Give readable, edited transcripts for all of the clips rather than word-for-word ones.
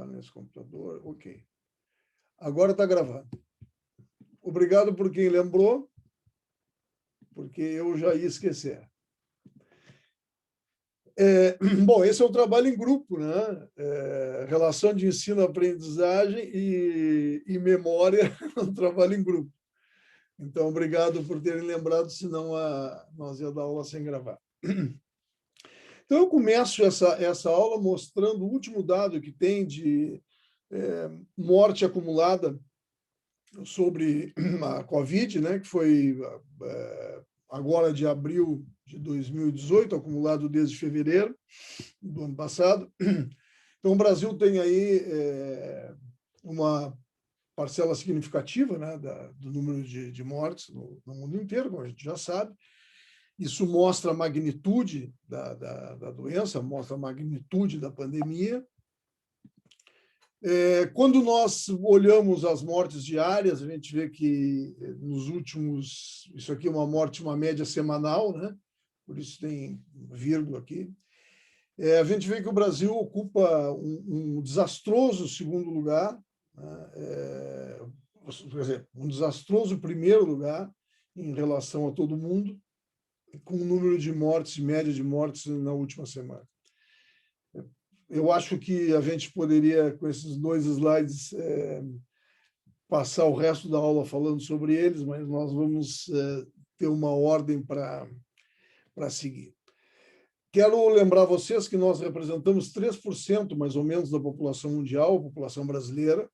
gravar nesse computador. Ok. Agora está gravando. Obrigado por quem lembrou, porque eu já ia esquecer. Bom, esse é o trabalho em grupo, né? Relação de ensino-aprendizagem e memória, um trabalho em grupo. Então, obrigado por terem lembrado, senão nós ia dar aula sem gravar. Então, eu começo essa aula mostrando o último dado que tem de morte acumulada sobre a Covid, né, que foi agora de abril de 2018, acumulado desde fevereiro do ano passado. Então, o Brasil tem aí uma parcela significativa, né, do número de mortes no mundo inteiro, como a gente já sabe. Isso mostra a magnitude da doença, mostra a magnitude da pandemia. Quando nós olhamos as mortes diárias, a gente vê que nos últimos... Isso aqui é uma média semanal, né? Por isso tem vírgula aqui. A gente vê que o Brasil ocupa um desastroso segundo lugar, né? Quer dizer, um desastroso primeiro lugar em relação a todo mundo, com o número de mortes, média de mortes na última semana. Eu acho que a gente poderia, com esses 2 slides, passar o resto da aula falando sobre eles, mas nós vamos ter uma ordem para seguir. Quero lembrar vocês que nós representamos 3%, mais ou menos, da população mundial, a população brasileira.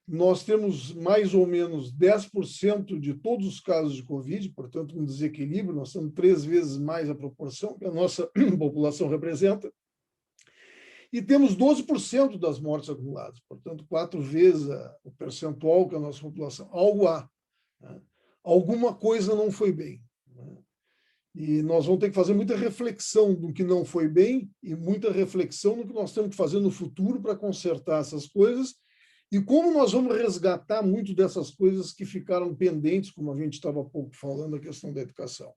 Nós temos mais ou menos 10% de todos os casos de Covid, portanto, um desequilíbrio, nós temos 3 vezes mais a proporção que a nossa população representa. E temos 12% das mortes acumuladas, portanto, 4 vezes o percentual que a nossa população. Algo há, né? Alguma coisa não foi bem, né? E nós vamos ter que fazer muita reflexão do que não foi bem e muita reflexão no que nós temos que fazer no futuro para consertar essas coisas e como nós vamos resgatar muito dessas coisas que ficaram pendentes, como a gente estava há pouco falando, a questão da educação.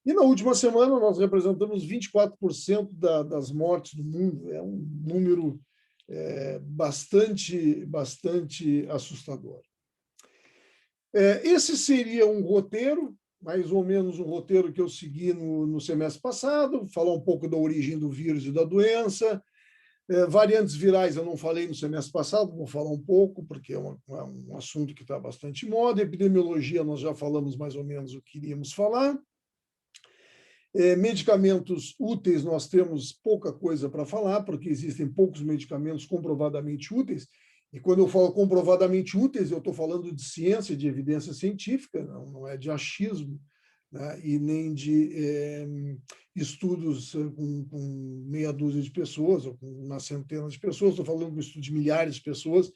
E na última semana nós representamos 24% das mortes do mundo. É um número bastante assustador. Esse seria um roteiro, mais ou menos um roteiro que eu segui no semestre passado, falar um pouco da origem do vírus e da doença. Variantes virais eu não falei no semestre passado, vou falar um pouco, porque é um assunto que está bastante em moda. Epidemiologia nós já falamos mais ou menos o que iríamos falar. Medicamentos úteis, nós temos pouca coisa para falar, porque existem poucos medicamentos comprovadamente úteis, e quando eu falo comprovadamente úteis, eu estou falando de ciência, de evidência científica, não é de achismo, né? E nem de estudos com meia dúzia de pessoas, ou com uma centena de pessoas, estou falando de um estudo de milhares de pessoas.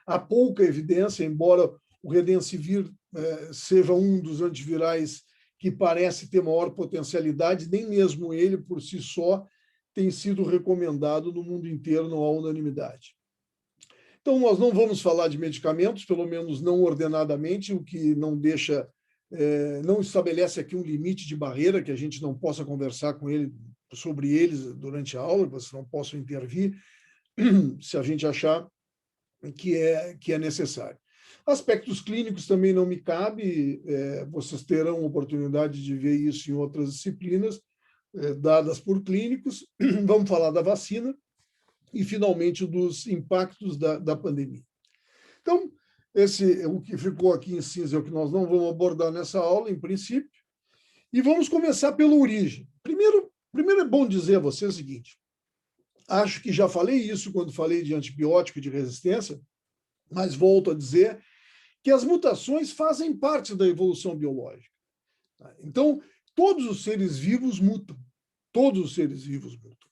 Há pouca evidência, embora o Redensivir seja um dos antivirais que parece ter maior potencialidade, nem mesmo ele, por si só, tem sido recomendado no mundo inteiro, não há unanimidade. Então, nós não vamos falar de medicamentos, pelo menos não ordenadamente, o que não deixa, não estabelece aqui um limite de barreira, que a gente não possa conversar com ele sobre eles durante a aula, que vocês não possam intervir, se a gente achar que é necessário. Aspectos clínicos também não me cabe, vocês terão oportunidade de ver isso em outras disciplinas, dadas por clínicos. Vamos falar da vacina e, finalmente, dos impactos da pandemia. Então, o que ficou aqui em cinza é o que nós não vamos abordar nessa aula, em princípio, e vamos começar pela origem. Primeiro é bom dizer a vocês o seguinte, acho que já falei isso quando falei de antibiótico e de resistência, mas volto a dizer que as mutações fazem parte da evolução biológica. Então, todos os seres vivos mutam. Todos os seres vivos mutam.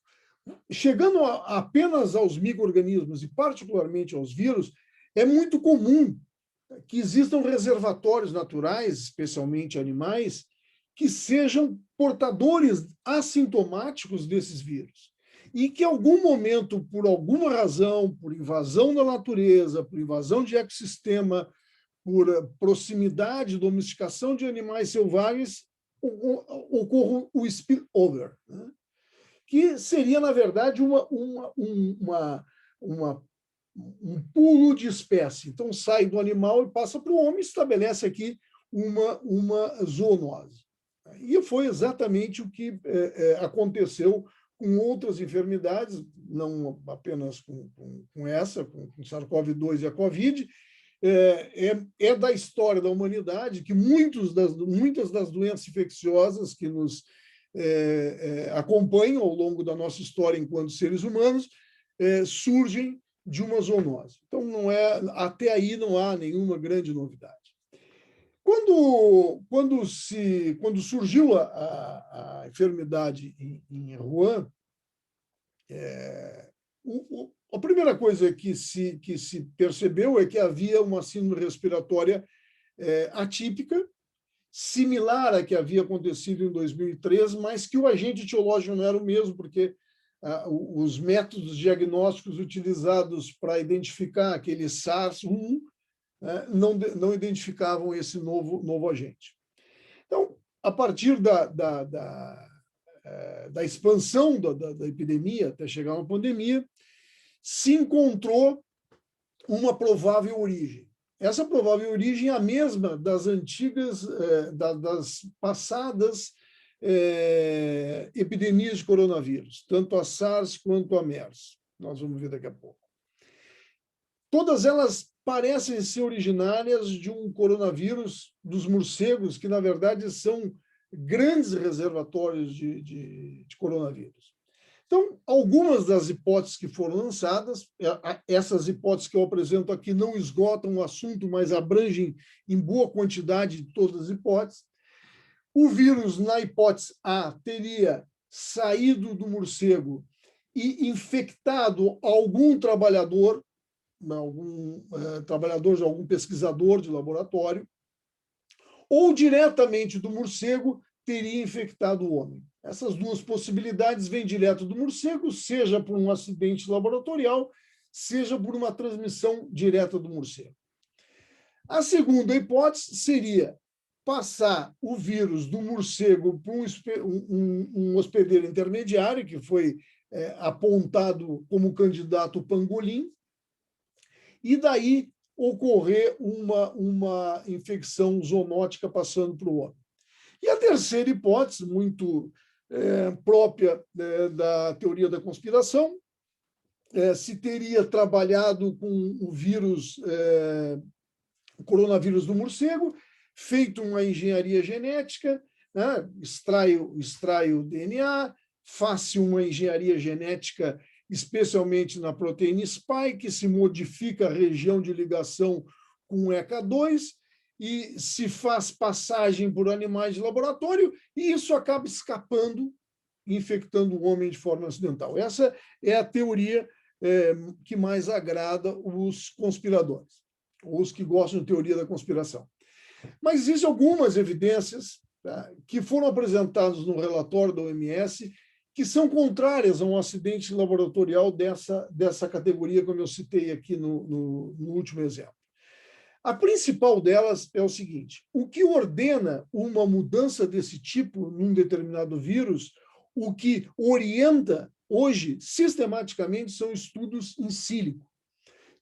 Chegando apenas aos micro-organismos, e particularmente aos vírus, é muito comum que existam reservatórios naturais, especialmente animais, que sejam portadores assintomáticos desses vírus. E que, em algum momento, por alguma razão, por invasão da natureza, por invasão de ecossistema, por proximidade, domesticação de animais selvagens, ocorra o spillover, né? Que seria, na verdade, uma um pulo de espécie. Então, sai do animal e passa para o homem e estabelece aqui uma zoonose. E foi exatamente o que aconteceu com outras enfermidades, não apenas com essa, com SARS-CoV-2 e a Covid. É da história da humanidade que muitas das doenças infecciosas que nos acompanham ao longo da nossa história enquanto seres humanos surgem de uma zoonose. Então, até aí não há nenhuma grande novidade. Quando surgiu a enfermidade em Wuhan, a primeira coisa que se percebeu é que havia uma síndrome respiratória atípica, similar à que havia acontecido em 2003, mas que o agente etiológico não era o mesmo, porque os métodos diagnósticos utilizados para identificar aquele SARS-1 não identificavam esse novo agente. Então, a partir da expansão da epidemia, até chegar a uma pandemia, se encontrou uma provável origem. Essa provável origem é a mesma das antigas, das passadas epidemias de coronavírus, tanto a SARS quanto a MERS. Nós vamos ver daqui a pouco. Todas elas parecem ser originárias de um coronavírus dos morcegos, que, na verdade, são grandes reservatórios de coronavírus. Então, algumas das hipóteses que foram lançadas, essas hipóteses que eu apresento aqui não esgotam o assunto, mas abrangem em boa quantidade de todas as hipóteses. O vírus, na hipótese A, teria saído do morcego e infectado algum trabalhador, algum pesquisador de laboratório, ou diretamente do morcego teria infectado o homem. Essas duas possibilidades vêm direto do morcego, seja por um acidente laboratorial, seja por uma transmissão direta do morcego. A segunda hipótese seria passar o vírus do morcego para um hospedeiro intermediário, que foi apontado como candidato o pangolim, e daí ocorrer uma infecção zoonótica passando para o homem. E a terceira hipótese, muito própria da teoria da conspiração, se teria trabalhado com o vírus, o coronavírus do morcego, feito uma engenharia genética, né, extrai o DNA, faz-se uma engenharia genética especialmente na proteína spike, se modifica a região de ligação com o ECA2 e se faz passagem por animais de laboratório e isso acaba escapando, infectando o homem de forma acidental. Essa é a teoria que mais agrada os conspiradores, os que gostam de teoria da conspiração. Mas existem algumas evidências que foram apresentadas no relatório da OMS que são contrárias a um acidente laboratorial dessa categoria, como eu citei aqui no último exemplo. A principal delas é o seguinte: o que ordena uma mudança desse tipo num determinado vírus, o que orienta hoje, sistematicamente, são estudos em sílico.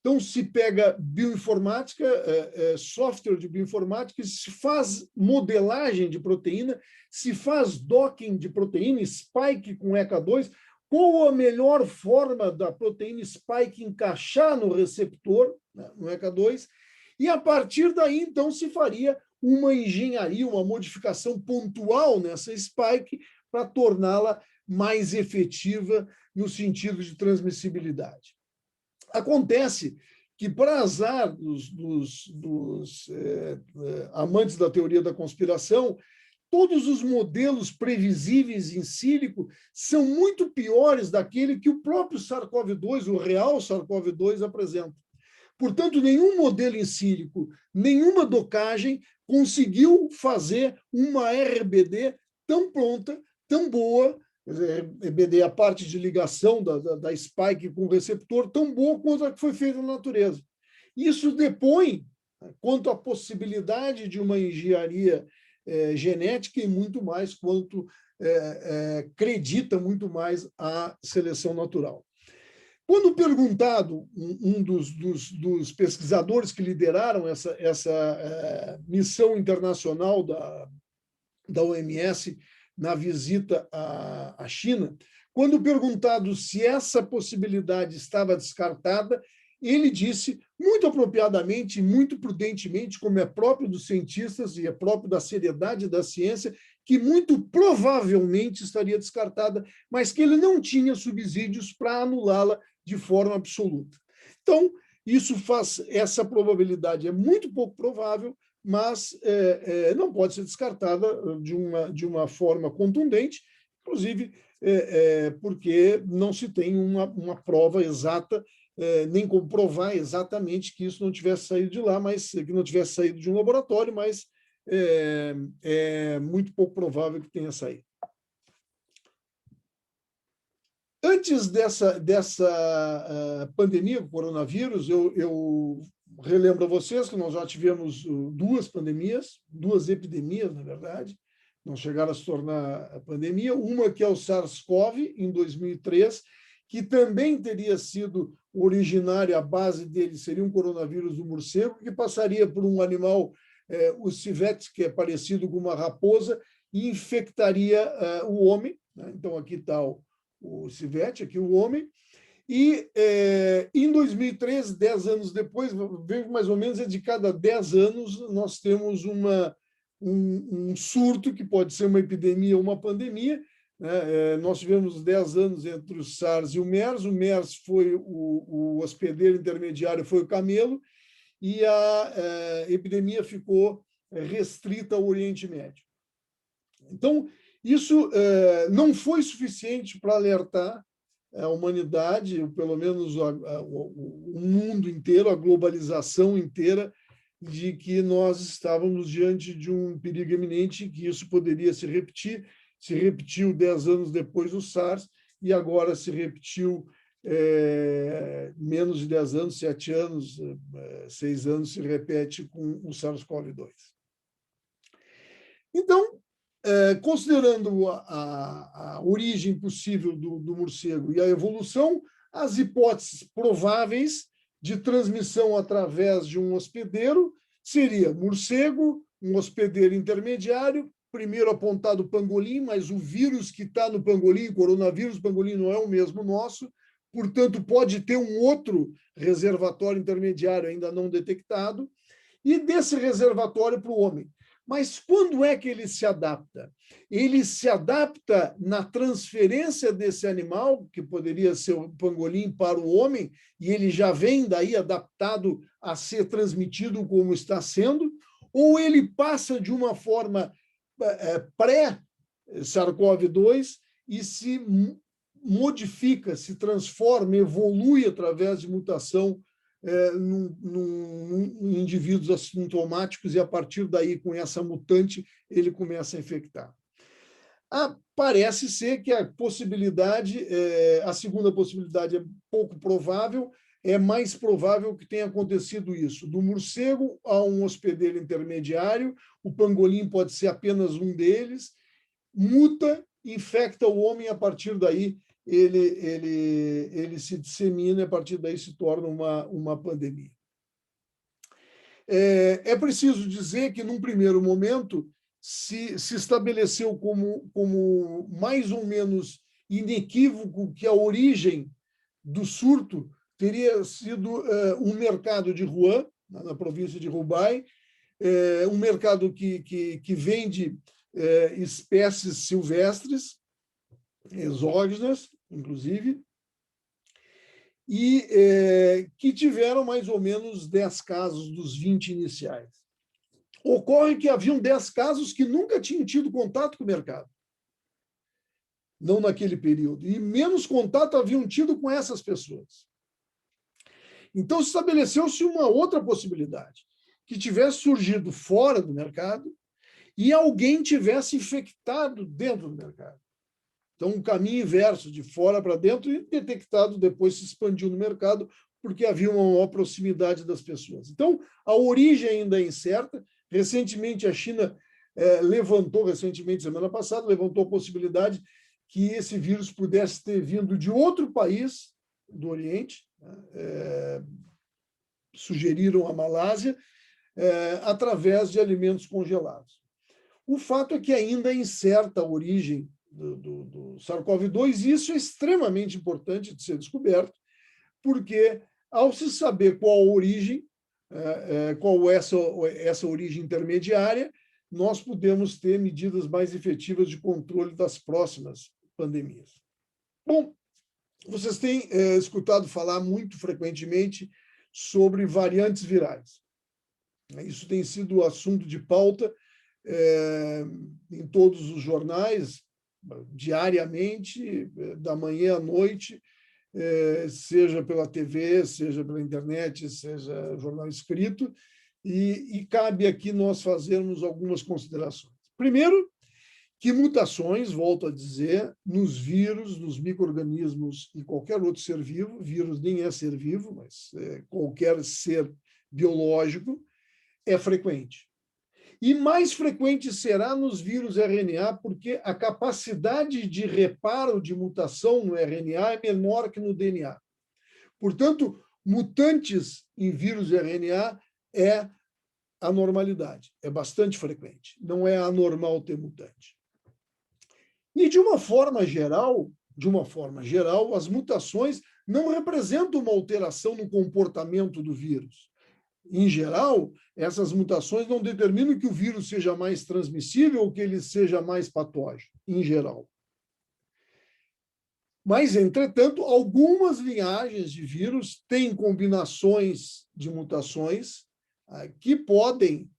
Então, se pega bioinformática, software de bioinformática, se faz modelagem de proteína, se faz docking de proteína, spike com ECA2, qual a melhor forma da proteína spike encaixar no receptor, né, no ECA2, e a partir daí, então, se faria uma engenharia, uma modificação pontual nessa spike para torná-la mais efetiva no sentido de transmissibilidade. Acontece que, para azar dos amantes da teoria da conspiração, todos os modelos previsíveis em sílico são muito piores daquele que o próprio SARS-CoV-2, o real SARS-CoV-2, apresenta. Portanto, nenhum modelo em sílico, nenhuma docagem conseguiu fazer uma RBD tão pronta, tão boa, RBD, a parte de ligação da spike com o receptor, tão boa quanto a que foi feita na natureza. Isso depõe quanto à possibilidade de uma engenharia genética e muito mais quanto acredita muito mais a seleção natural. Quando perguntado, um dos pesquisadores que lideraram essa missão internacional da OMS na visita à China, quando perguntado se essa possibilidade estava descartada, ele disse, muito apropriadamente, muito prudentemente, como é próprio dos cientistas e é próprio da seriedade da ciência, que muito provavelmente estaria descartada, mas que ele não tinha subsídios para anulá-la de forma absoluta. Então, essa probabilidade é muito pouco provável, mas não pode ser descartada de uma forma contundente, inclusive porque não se tem uma prova exata, nem como provar exatamente que isso não tivesse saído de lá, mas que não tivesse saído de um laboratório, mas é muito pouco provável que tenha saído. Antes dessa pandemia, o coronavírus, eu relembro a vocês que nós já tivemos duas epidemias, na verdade, não chegaram a se tornar a pandemia, uma que é o SARS-CoV, em 2003, que também teria sido originário, a base dele seria um coronavírus do morcego, que passaria por um animal, o civet, que é parecido com uma raposa, e infectaria o homem. Né? Então, aqui está o civet, aqui o homem. E em 2013, 10 anos depois, mais ou menos, de cada 10 anos, nós temos um surto, que pode ser uma epidemia ou uma pandemia. Nós tivemos 10 anos entre o SARS e o MERS foi o hospedeiro intermediário, foi o camelo, e a epidemia ficou restrita ao Oriente Médio. Então, isso não foi suficiente para alertar a humanidade, ou pelo menos o mundo inteiro, a globalização inteira, de que nós estávamos diante de um perigo iminente, que isso poderia se repetir. Se repetiu 10 anos depois do SARS, e agora se repetiu menos de 10 anos, 7 anos, 6 anos, se repete com o SARS-CoV-2. Então, considerando a origem possível do morcego e a evolução, as hipóteses prováveis de transmissão através de um hospedeiro seria morcego, um hospedeiro intermediário, primeiro apontado o pangolim, mas o vírus que está no pangolim, coronavírus pangolim, não é o mesmo nosso, portanto, pode ter um outro reservatório intermediário ainda não detectado, e desse reservatório para o homem. Mas quando é que ele se adapta? Ele se adapta na transferência desse animal, que poderia ser o pangolim, para o homem, e ele já vem daí adaptado a ser transmitido como está sendo, ou ele passa de uma forma pré-SARS-CoV-2 e se modifica, se transforma, evolui através de mutação em indivíduos assintomáticos, e a partir daí, com essa mutante, ele começa a infectar. Parece ser que a possibilidade, a segunda possibilidade é pouco provável, é mais provável que tenha acontecido isso. Do morcego a um hospedeiro intermediário, o pangolim pode ser apenas um deles, muta, infecta o homem, a partir daí ele se dissemina, e a partir daí se torna uma pandemia. É preciso dizer que, num primeiro momento, se estabeleceu como mais ou menos inequívoco que a origem do surto teria sido um mercado de Wuhan, na província de Hubei, um mercado que vende espécies silvestres, exógenas, inclusive, e que tiveram mais ou menos 10 casos dos 20 iniciais. Ocorre que haviam 10 casos que nunca tinham tido contato com o mercado, não naquele período, e menos contato haviam tido com essas pessoas. Então, estabeleceu-se uma outra possibilidade, que tivesse surgido fora do mercado e alguém tivesse infectado dentro do mercado. Então, um caminho inverso, de fora para dentro, e detectado, depois se expandiu no mercado, porque havia uma maior proximidade das pessoas. Então, a origem ainda é incerta. Recentemente, a China semana passada, levantou a possibilidade que esse vírus pudesse ter vindo de outro país, do Oriente, sugeriram a Malásia, através de alimentos congelados. O fato é que ainda é incerta a origem do SARS-CoV-2, e isso é extremamente importante de ser descoberto, porque, ao se saber qual a origem, qual é essa origem intermediária, nós podemos ter medidas mais efetivas de controle das próximas pandemias. Bom, vocês têm escutado falar muito frequentemente sobre variantes virais. Isso tem sido assunto de pauta em todos os jornais, diariamente, da manhã à noite, seja pela TV, seja pela internet, seja jornal escrito, e cabe aqui nós fazermos algumas considerações. Primeiro, que mutações, volto a dizer, nos vírus, nos micro-organismos e qualquer outro ser vivo, vírus nem é ser vivo, mas qualquer ser biológico, é frequente. E mais frequente será nos vírus RNA, porque a capacidade de reparo de mutação no RNA é menor que no DNA. Portanto, mutantes em vírus RNA é a normalidade, é bastante frequente. Não é anormal ter mutante. E, de uma forma geral, as mutações não representam uma alteração no comportamento do vírus. Em geral, essas mutações não determinam que o vírus seja mais transmissível ou que ele seja mais patógeno, em geral. Mas, entretanto, algumas linhagens de vírus têm combinações de mutações que podem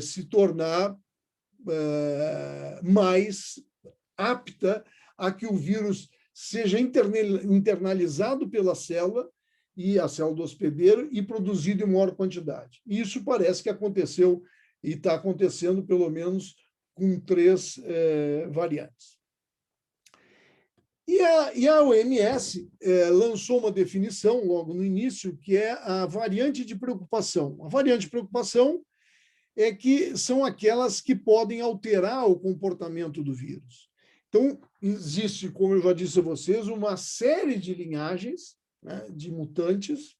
se tornar mais apta a que o vírus seja internalizado pela célula e a célula do hospedeiro e produzido em maior quantidade. E isso parece que aconteceu e está acontecendo pelo menos com 3 variantes. E a OMS lançou uma definição logo no início, que é a variante de preocupação. A variante de preocupação é que são aquelas que podem alterar o comportamento do vírus. Então, existe, como eu já disse a vocês, uma série de linhagens, né, de mutantes,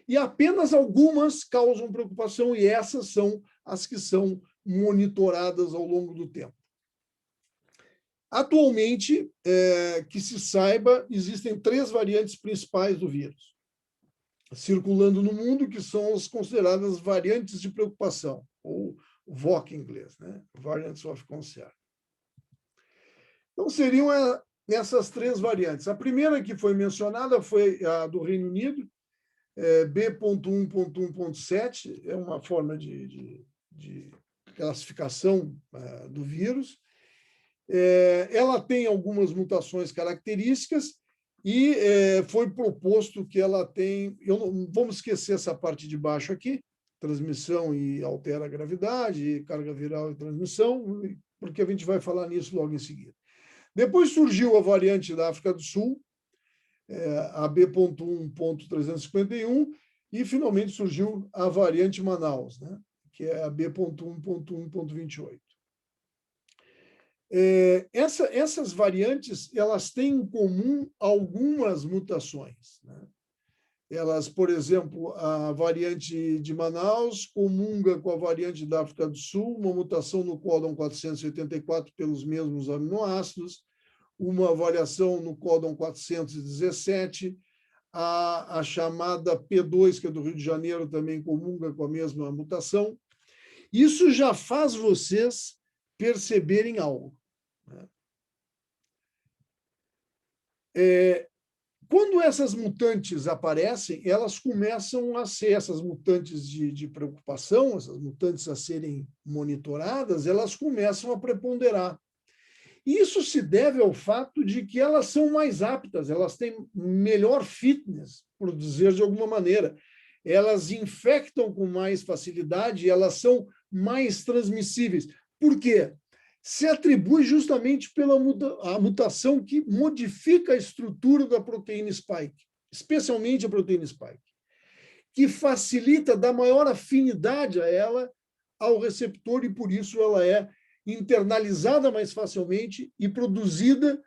e apenas algumas causam preocupação, e essas são as que são monitoradas ao longo do tempo. Atualmente, que se saiba, existem 3 variantes principais do vírus circulando no mundo, que são as consideradas variantes de preocupação, ou VOC em inglês, né? Variants of Concern. Então, seriam essas 3 variantes. A primeira que foi mencionada foi a do Reino Unido, B.1.1.7, é uma forma de classificação do vírus. Ela tem algumas mutações características e foi proposto que ela tem... vamos esquecer essa parte de baixo aqui, transmissão e altera a gravidade, carga viral e transmissão, porque a gente vai falar nisso logo em seguida. Depois surgiu a variante da África do Sul, a B.1.351, e finalmente surgiu a variante Manaus, né, que é a B.1.1.28. Essas variantes, elas têm em comum algumas mutações, né? Elas, por exemplo, a variante de Manaus comunga com a variante da África do Sul, uma mutação no códon 484 pelos mesmos aminoácidos, uma variação no códon 417, a chamada P2, que é do Rio de Janeiro, também comunga com a mesma mutação. Isso já faz vocês perceberem algo, né? Quando essas mutantes aparecem, elas começam a ser, essas mutantes de preocupação, essas mutantes a serem monitoradas, elas começam a preponderar. Isso se deve ao fato de que elas são mais aptas, elas têm melhor fitness, por dizer de alguma maneira. Elas infectam com mais facilidade, elas são mais transmissíveis. Por quê? Se atribui justamente pela mutação que modifica a estrutura da proteína spike, especialmente a proteína spike, que facilita, dá maior afinidade a ela ao receptor, e por isso ela é internalizada mais facilmente e produzida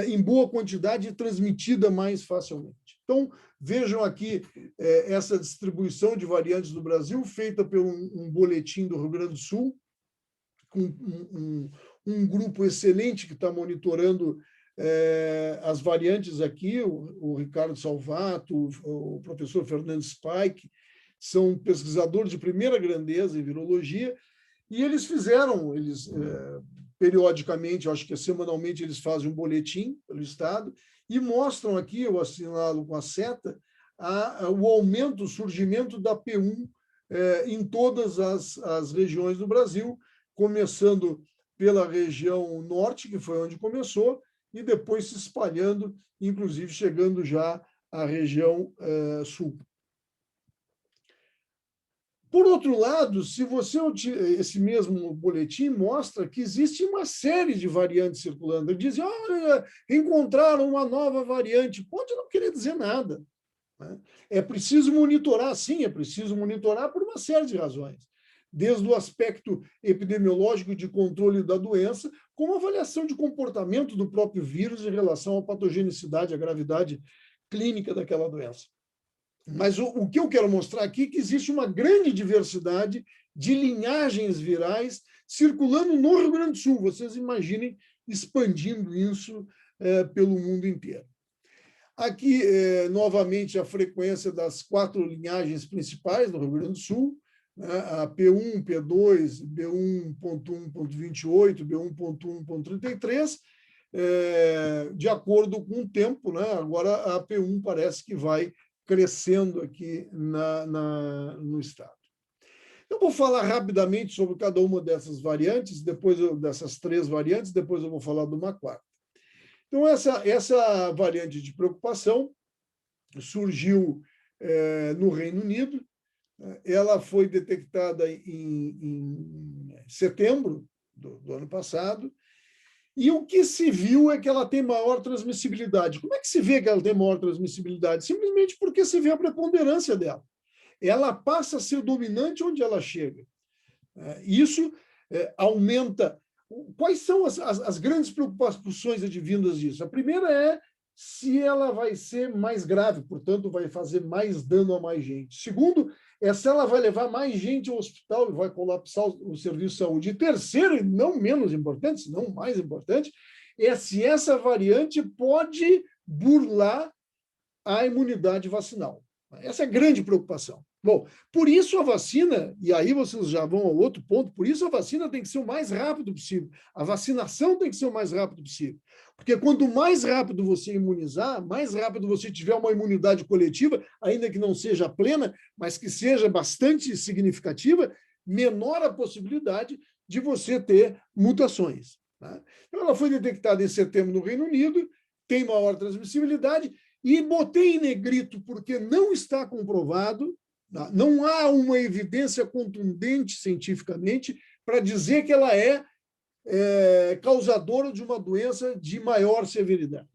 em boa quantidade e transmitida mais facilmente. Então, vejam aqui essa distribuição de variantes do Brasil, feita por um boletim do Rio Grande do Sul, com um grupo excelente que está monitorando as variantes aqui, o Ricardo Salvato, o professor Fernando Spike, são pesquisadores de primeira grandeza em virologia, e eles fizeram, periodicamente, acho que semanalmente, eles fazem um boletim pelo Estado e mostram aqui, eu assinalo com a seta, o aumento, o surgimento da P1 em todas as regiões do Brasil, começando pela região norte, que foi onde começou, e depois se espalhando, inclusive chegando já à região sul. Por outro lado, se você esse mesmo boletim mostra que existe uma série de variantes circulando. Ele diz, olha, encontraram uma nova variante. Pode não querer dizer nada, né? É preciso monitorar, sim, é preciso monitorar por uma série de razões. Desde o aspecto epidemiológico de controle da doença, como avaliação de comportamento do próprio vírus em relação à patogenicidade, à gravidade clínica daquela doença. Mas o que eu quero mostrar aqui é que existe uma grande diversidade de linhagens virais circulando no Rio Grande do Sul. Vocês imaginem expandindo isso pelo mundo inteiro. Aqui, novamente, a frequência das 4 linhagens principais no Rio Grande do Sul, né? A P1, P2, B1.1.28, B1.1.33, de acordo com o tempo, né? Agora a P1 parece que vai crescendo aqui no estado. Eu vou falar rapidamente sobre cada uma dessas variantes, depois dessas 3 variantes, depois eu vou falar de uma 4ª. Então, essa variante de preocupação surgiu no Reino Unido. Ela foi detectada em setembro do ano passado, e o que se viu é que ela tem maior transmissibilidade. Como é que se vê que ela tem maior transmissibilidade? Simplesmente porque se vê a preponderância dela. Ela passa a ser dominante onde ela chega. Isso aumenta. Quais são as grandes preocupações advindas disso? A primeira é se ela vai ser mais grave, portanto, vai fazer mais dano a mais gente. Segundo, é se ela vai levar mais gente ao hospital e vai colapsar o serviço de saúde. E terceiro, e não menos importante, se não mais importante, é se essa variante pode burlar a imunidade vacinal. Essa é a grande preocupação. Bom, por isso a vacina, e aí vocês já vão ao outro ponto, por isso a vacina tem que ser o mais rápido possível. A vacinação tem que ser o mais rápido possível. Porque quanto mais rápido você imunizar, mais rápido você tiver uma imunidade coletiva, ainda que não seja plena, mas que seja bastante significativa, menor a possibilidade de você ter mutações. Tá? Então, ela foi detectada em setembro no Reino Unido, tem maior transmissibilidade, e botei em negrito porque não está comprovado, não há uma evidência contundente cientificamente para dizer que ela é causadora de uma doença de maior severidade.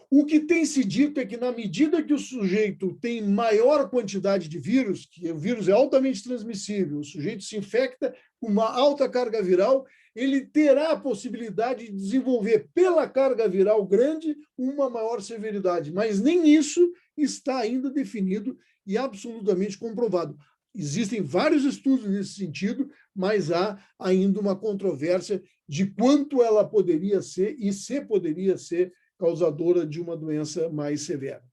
O que tem se dito é que, na medida que o sujeito tem maior quantidade de vírus, que o vírus é altamente transmissível, o sujeito se infecta com uma alta carga viral, ele terá a possibilidade de desenvolver, pela carga viral grande, uma maior severidade. Mas nem isso está ainda definido e absolutamente comprovado. Existem vários estudos nesse sentido, mas há ainda uma controvérsia de quanto ela poderia ser e se poderia ser causadora de uma doença mais severa.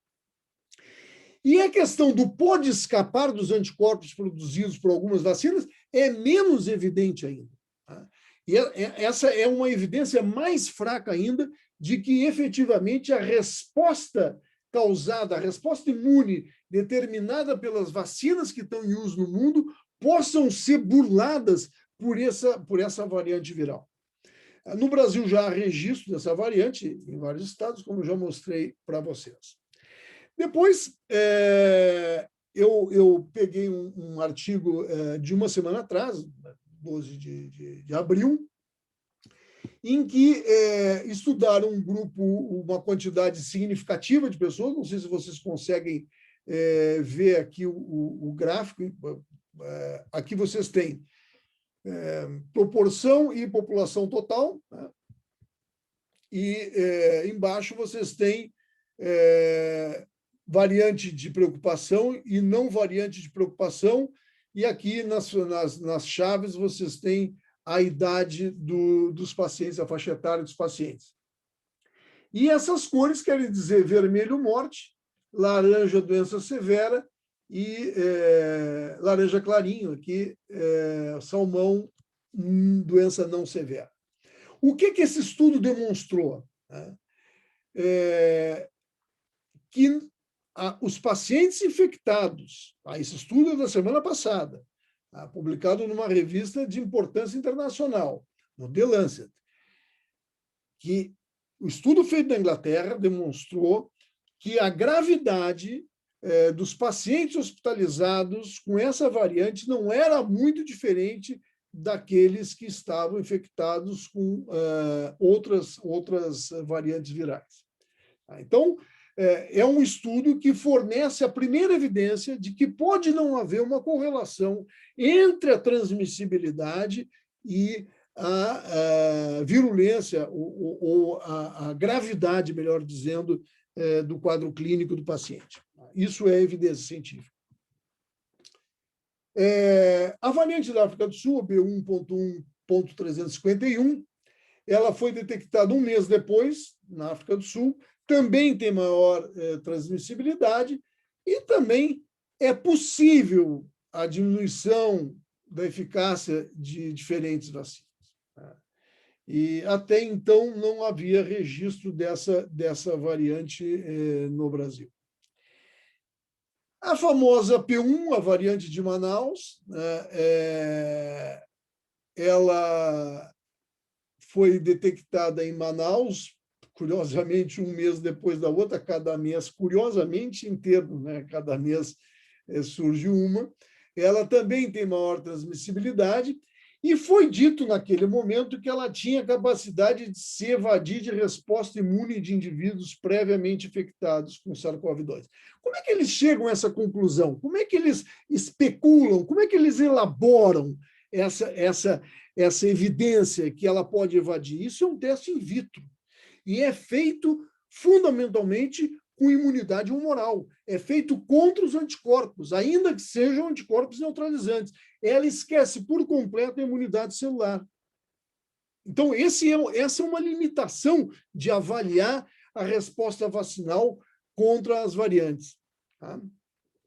E a questão do pode escapar dos anticorpos produzidos por algumas vacinas é menos evidente ainda. Tá? E essa é uma evidência mais fraca ainda de que, efetivamente, a resposta causada, a resposta imune determinada pelas vacinas que estão em uso no mundo, possam ser burladas por essa variante viral. No Brasil já há registro dessa variante em vários estados, como já mostrei para vocês. Depois, eu peguei um artigo de uma semana atrás, 12 de abril, em que estudaram um grupo, uma quantidade significativa de pessoas, não sei se vocês conseguem ver aqui o gráfico, aqui vocês têm proporção e população total, né? embaixo vocês têm variante de preocupação e não variante de preocupação, e aqui nas chaves vocês têm a idade dos pacientes, a faixa etária dos pacientes. E essas cores querem dizer vermelho, morte, laranja, doença severa, e laranja clarinho, aqui, salmão, doença não severa. O que esse estudo demonstrou? Que os pacientes infectados, esse estudo é da semana passada, publicado numa revista de importância internacional, no The Lancet, que o estudo feito na Inglaterra demonstrou que a gravidade dos pacientes hospitalizados com essa variante não era muito diferente daqueles que estavam infectados com outras variantes virais. Então, é um estudo que fornece a primeira evidência de que pode não haver uma correlação entre a transmissibilidade e a virulência, ou a gravidade, melhor dizendo, do quadro clínico do paciente. Isso é evidência científica. A variante da África do Sul, B1.1.351, ela foi detectada um mês depois, na África do Sul, também tem maior transmissibilidade e também é possível a diminuição da eficácia de diferentes vacinas. E até então não havia registro dessa variante no Brasil. A famosa P1, a variante de Manaus, ela foi detectada em Manaus, curiosamente, um mês depois da outra, cada mês, curiosamente inteiro, né? Cada mês surge uma. Ela também tem maior transmissibilidade, e foi dito naquele momento que ela tinha capacidade de se evadir de resposta imune de indivíduos previamente infectados com SARS-CoV-2. Como é que eles chegam a essa conclusão? Como é que eles especulam? Como é que eles elaboram essa evidência que ela pode evadir? Isso é um teste in vitro. E é feito fundamentalmente com imunidade humoral. É feito contra os anticorpos, ainda que sejam anticorpos neutralizantes. Ela esquece por completo a imunidade celular. Então, essa é uma limitação de avaliar a resposta vacinal contra as variantes. Tá?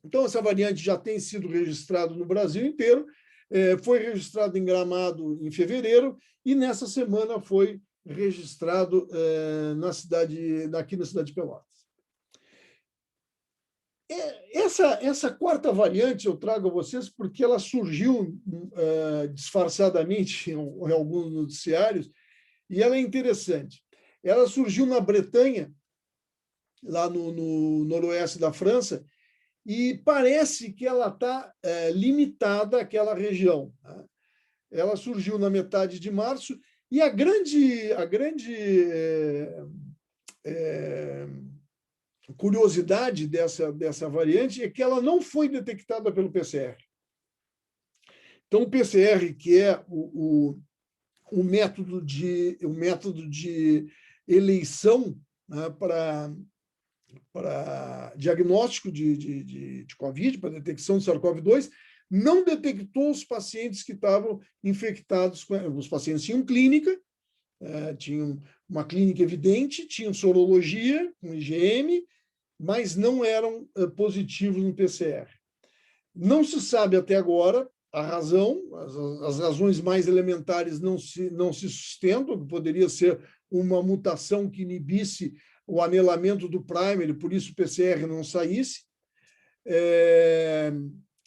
Então, essa variante já tem sido registrada no Brasil inteiro, foi registrado em Gramado em fevereiro, e nessa semana foi registrado aqui na cidade de Pelotas. Essa quarta variante eu trago a vocês porque ela surgiu disfarçadamente em alguns noticiários, e ela é interessante. Ela surgiu na Bretanha, lá no noroeste da França, e parece que ela está limitada àquela região. Tá? Ela surgiu na metade de março, e a grande curiosidade dessa variante é que ela não foi detectada pelo PCR. Então, o PCR, que é o método de eleição, né, para diagnóstico de COVID, para detecção de SARS-CoV-2, não detectou os pacientes que estavam infectados. Os pacientes tinham clínica, tinham uma clínica evidente, tinham sorologia com IgM, mas não eram positivos no PCR. Não se sabe até agora a razão, as razões mais elementares não se sustentam, que poderia ser uma mutação que inibisse o anelamento do primer, por isso o PCR não saísse.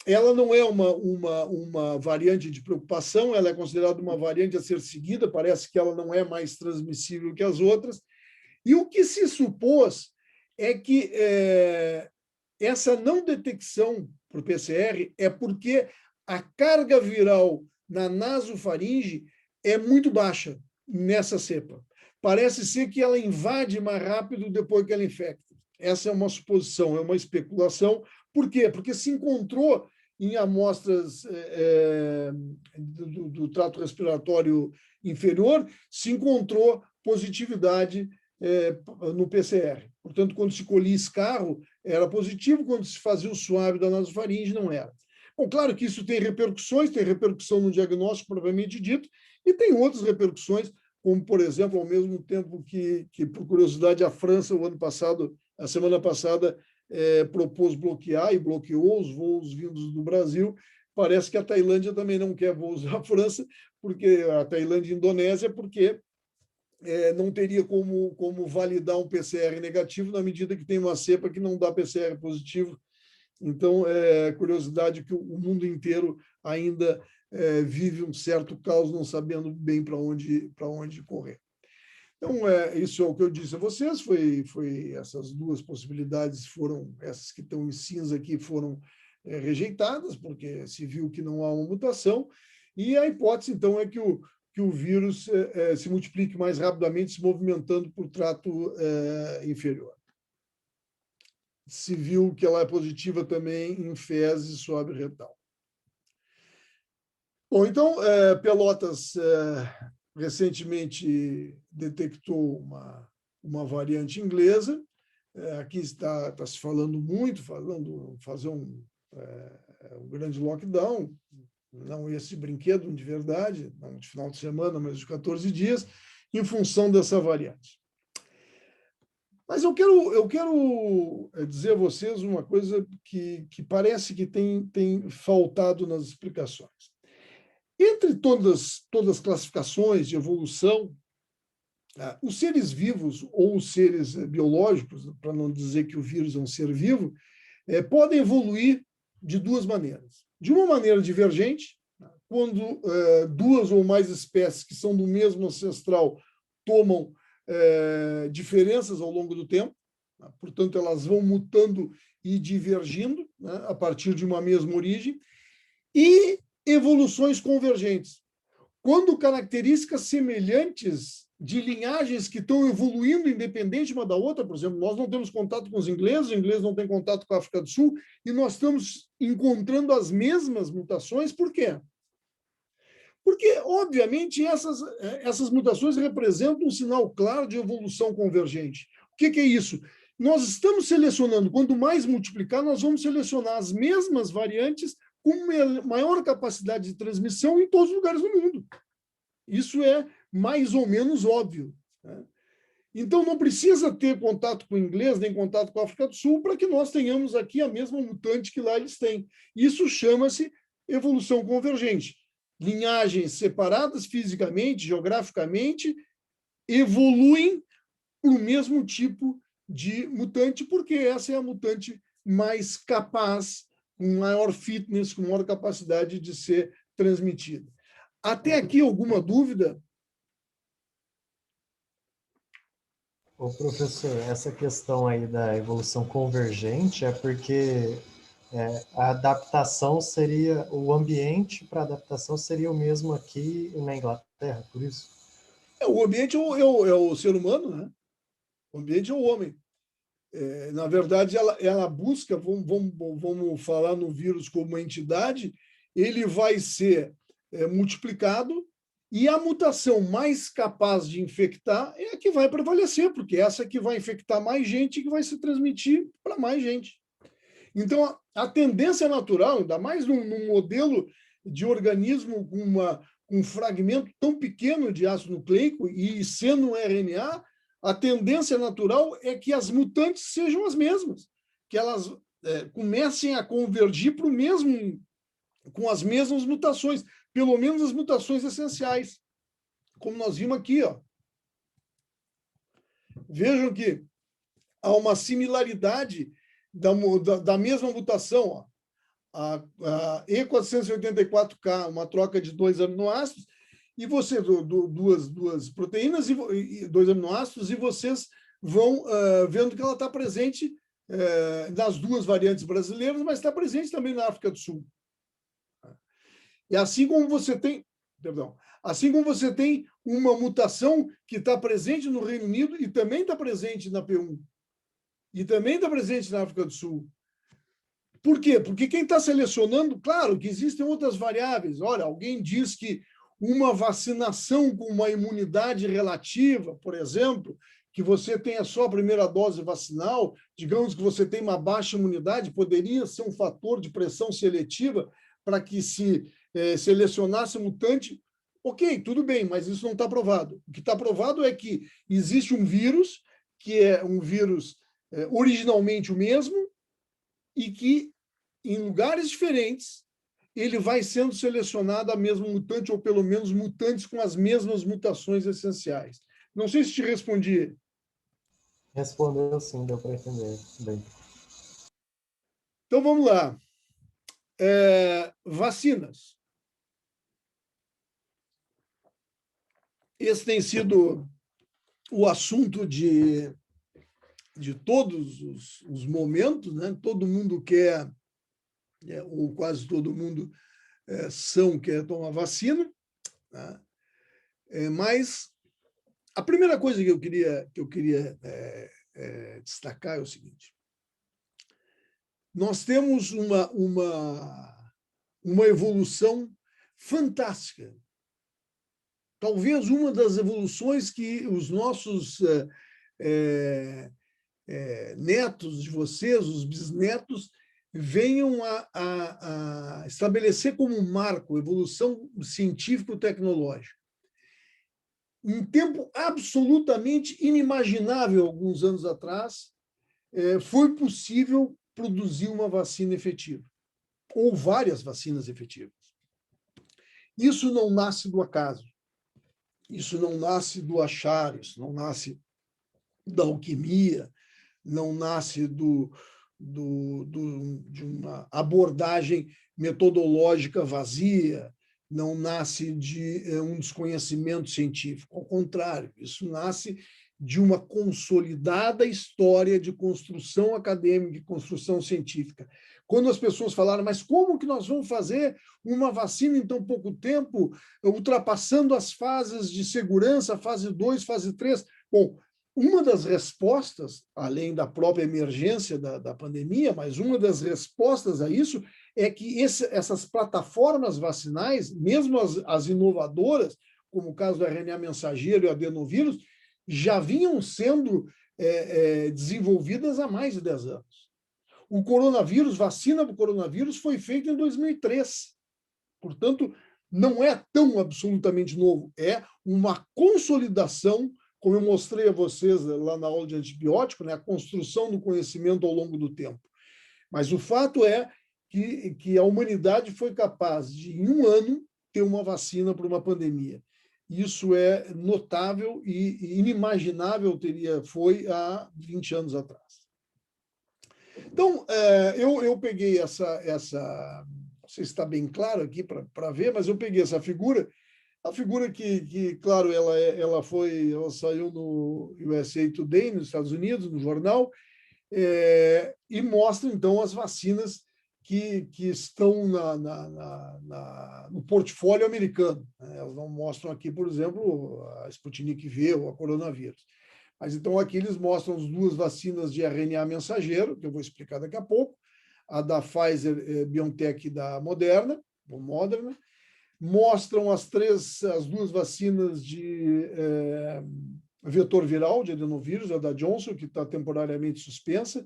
Ela não é uma variante de preocupação, ela é considerada uma variante a ser seguida, parece que ela não é mais transmissível que as outras. E o que se supôs é que essa não detecção por PCR é porque a carga viral na nasofaringe é muito baixa nessa cepa. Parece ser que ela invade mais rápido depois que ela infecta. Essa é uma suposição, é uma especulação. Por quê? Porque se encontrou em amostras do trato respiratório inferior, se encontrou positividade no PCR. Portanto, quando se colhia escarro, era positivo, quando se fazia o suave da nasofaringe, não era. Bom, claro que isso tem repercussões, tem repercussão no diagnóstico propriamente dito, e tem outras repercussões, como, por exemplo, ao mesmo tempo que por curiosidade, a França, a semana passada, propôs bloquear e bloqueou os voos vindos do Brasil. Parece que a Tailândia também não quer voos da França, porque a Tailândia e a Indonésia, porque não teria como validar um PCR negativo na medida que tem uma cepa que não dá PCR positivo. Então, curiosidade que o mundo inteiro ainda vive um certo caos, não sabendo bem para onde correr. Então, isso é o que eu disse a vocês, foi essas duas possibilidades foram, essas que estão em cinza aqui, foram rejeitadas, porque se viu que não há uma mutação, e a hipótese, então, é que o vírus se multiplique mais rapidamente, se movimentando por trato inferior. Se viu que ela é positiva também em fezes suave-retal. Bom, então, Pelotas recentemente detectou uma variante inglesa. Aqui está se falando muito, fazer um grande lockdown, não esse brinquedo de verdade, não de final de semana, mas de 14 dias, em função dessa variante. Mas eu quero dizer a vocês uma coisa que parece que tem faltado nas explicações. Entre todas as classificações de evolução, os seres vivos ou os seres biológicos, para não dizer que o vírus é um ser vivo, podem evoluir de duas maneiras. De uma maneira divergente, quando duas ou mais espécies que são do mesmo ancestral tomam diferenças ao longo do tempo, portanto, elas vão mutando e divergindo, né, a partir de uma mesma origem, e evoluções convergentes. Quando características semelhantes de linhagens que estão evoluindo independente uma da outra, por exemplo, nós não temos contato com os ingleses não têm contato com a África do Sul, e nós estamos encontrando as mesmas mutações, por quê? Porque, obviamente, essas mutações representam um sinal claro de evolução convergente. O que é isso? Nós estamos selecionando, quanto mais multiplicar, nós vamos selecionar as mesmas variantes com maior capacidade de transmissão em todos os lugares do mundo. Isso é mais ou menos óbvio, né? Então, não precisa ter contato com o inglês, nem contato com a África do Sul, para que nós tenhamos aqui a mesma mutante que lá eles têm. Isso chama-se evolução convergente. Linhagens separadas fisicamente, geograficamente, evoluem para o mesmo tipo de mutante, porque essa é a mutante mais capaz, com maior fitness, com maior capacidade de ser transmitida. Até aqui, alguma dúvida? Ô, professor, essa questão aí da evolução convergente é porque a adaptação seria, o ambiente para adaptação seria o mesmo aqui na Inglaterra, por isso? O ambiente é o ser humano, né? O ambiente é o homem. Na verdade, ela busca, vamos falar no vírus como uma entidade, ele vai ser multiplicado e a mutação mais capaz de infectar é a que vai prevalecer, porque essa é que vai infectar mais gente e que vai se transmitir para mais gente. Então, a tendência natural, ainda mais num modelo de organismo com um fragmento tão pequeno de ácido nucleico e sendo um RNA, a tendência natural é que as mutantes sejam as mesmas, que elas comecem a convergir para o mesmo, com as mesmas mutações, pelo menos as mutações essenciais, como nós vimos aqui, ó. Vejam que há uma similaridade da mesma mutação, ó. A E484K, uma troca de 2 aminoácidos, e você, duas proteínas e 2 aminoácidos, e vocês vão vendo que ela está presente nas duas variantes brasileiras, mas está presente também na África do Sul. E assim como você tem, uma mutação que está presente no Reino Unido e também está presente na P1, e também está presente na África do Sul. Por quê? Porque quem está selecionando, claro que existem outras variáveis. Olha, alguém diz que uma vacinação com uma imunidade relativa, por exemplo, que você tenha só a primeira dose vacinal, digamos que você tem uma baixa imunidade, poderia ser um fator de pressão seletiva para que se selecionasse mutante. Ok, tudo bem, mas isso não está provado. O que está provado é que existe um vírus, que é um vírus originalmente o mesmo, e que, em lugares diferentes, ele vai sendo selecionado a mesma mutante, ou pelo menos mutantes com as mesmas mutações essenciais. Não sei se te respondi. Respondeu sim, deu para entender bem. Então, vamos lá. Vacinas. Esse tem sido o assunto de todos os momentos, né? Todo mundo quer, ou quase todo mundo quer tomar vacina, né? Mas a primeira coisa que eu queria destacar é o seguinte: nós temos uma evolução fantástica. Talvez uma das evoluções que os nossos netos de vocês, os bisnetos, venham a estabelecer como um marco, evolução científico-tecnológica. Em tempo absolutamente inimaginável, alguns anos atrás, foi possível produzir uma vacina efetiva, ou várias vacinas efetivas. Isso não nasce do acaso, isso não nasce do achar, isso não nasce da alquimia, não nasce de uma abordagem metodológica vazia, não nasce de um desconhecimento científico. Ao contrário, isso nasce de uma consolidada história de construção acadêmica e construção científica. Quando as pessoas falaram, mas como que nós vamos fazer uma vacina em tão pouco tempo, ultrapassando as fases de segurança, fase 2, fase 3? Bom, uma das respostas, além da própria emergência da pandemia, mas uma das respostas a isso é que essas plataformas vacinais, mesmo as inovadoras, como o caso do RNA mensageiro e o adenovírus, já vinham sendo desenvolvidas há mais de 10 anos. O coronavírus, vacina do coronavírus, foi feita em 2003. Portanto, não é tão absolutamente novo, é uma consolidação, como eu mostrei a vocês lá na aula de antibiótico, né, a construção do conhecimento ao longo do tempo. Mas o fato é que a humanidade foi capaz de, em um ano, ter uma vacina para uma pandemia. Isso é notável e inimaginável foi há 20 anos atrás. Então, eu peguei essa não sei se está bem claro aqui para ver, mas eu peguei essa figura, a figura que claro, ela saiu no USA Today, nos Estados Unidos, no jornal, e mostra, então, as vacinas que estão no portfólio americano. Elas não mostram aqui, por exemplo, a Sputnik V ou a coronavírus. Mas, então, aqui eles mostram as duas vacinas de RNA mensageiro, que eu vou explicar daqui a pouco, a da Pfizer, BioNTech e da Moderna, mostram as duas vacinas de vetor viral, de adenovírus, a da Johnson, que está temporariamente suspensa,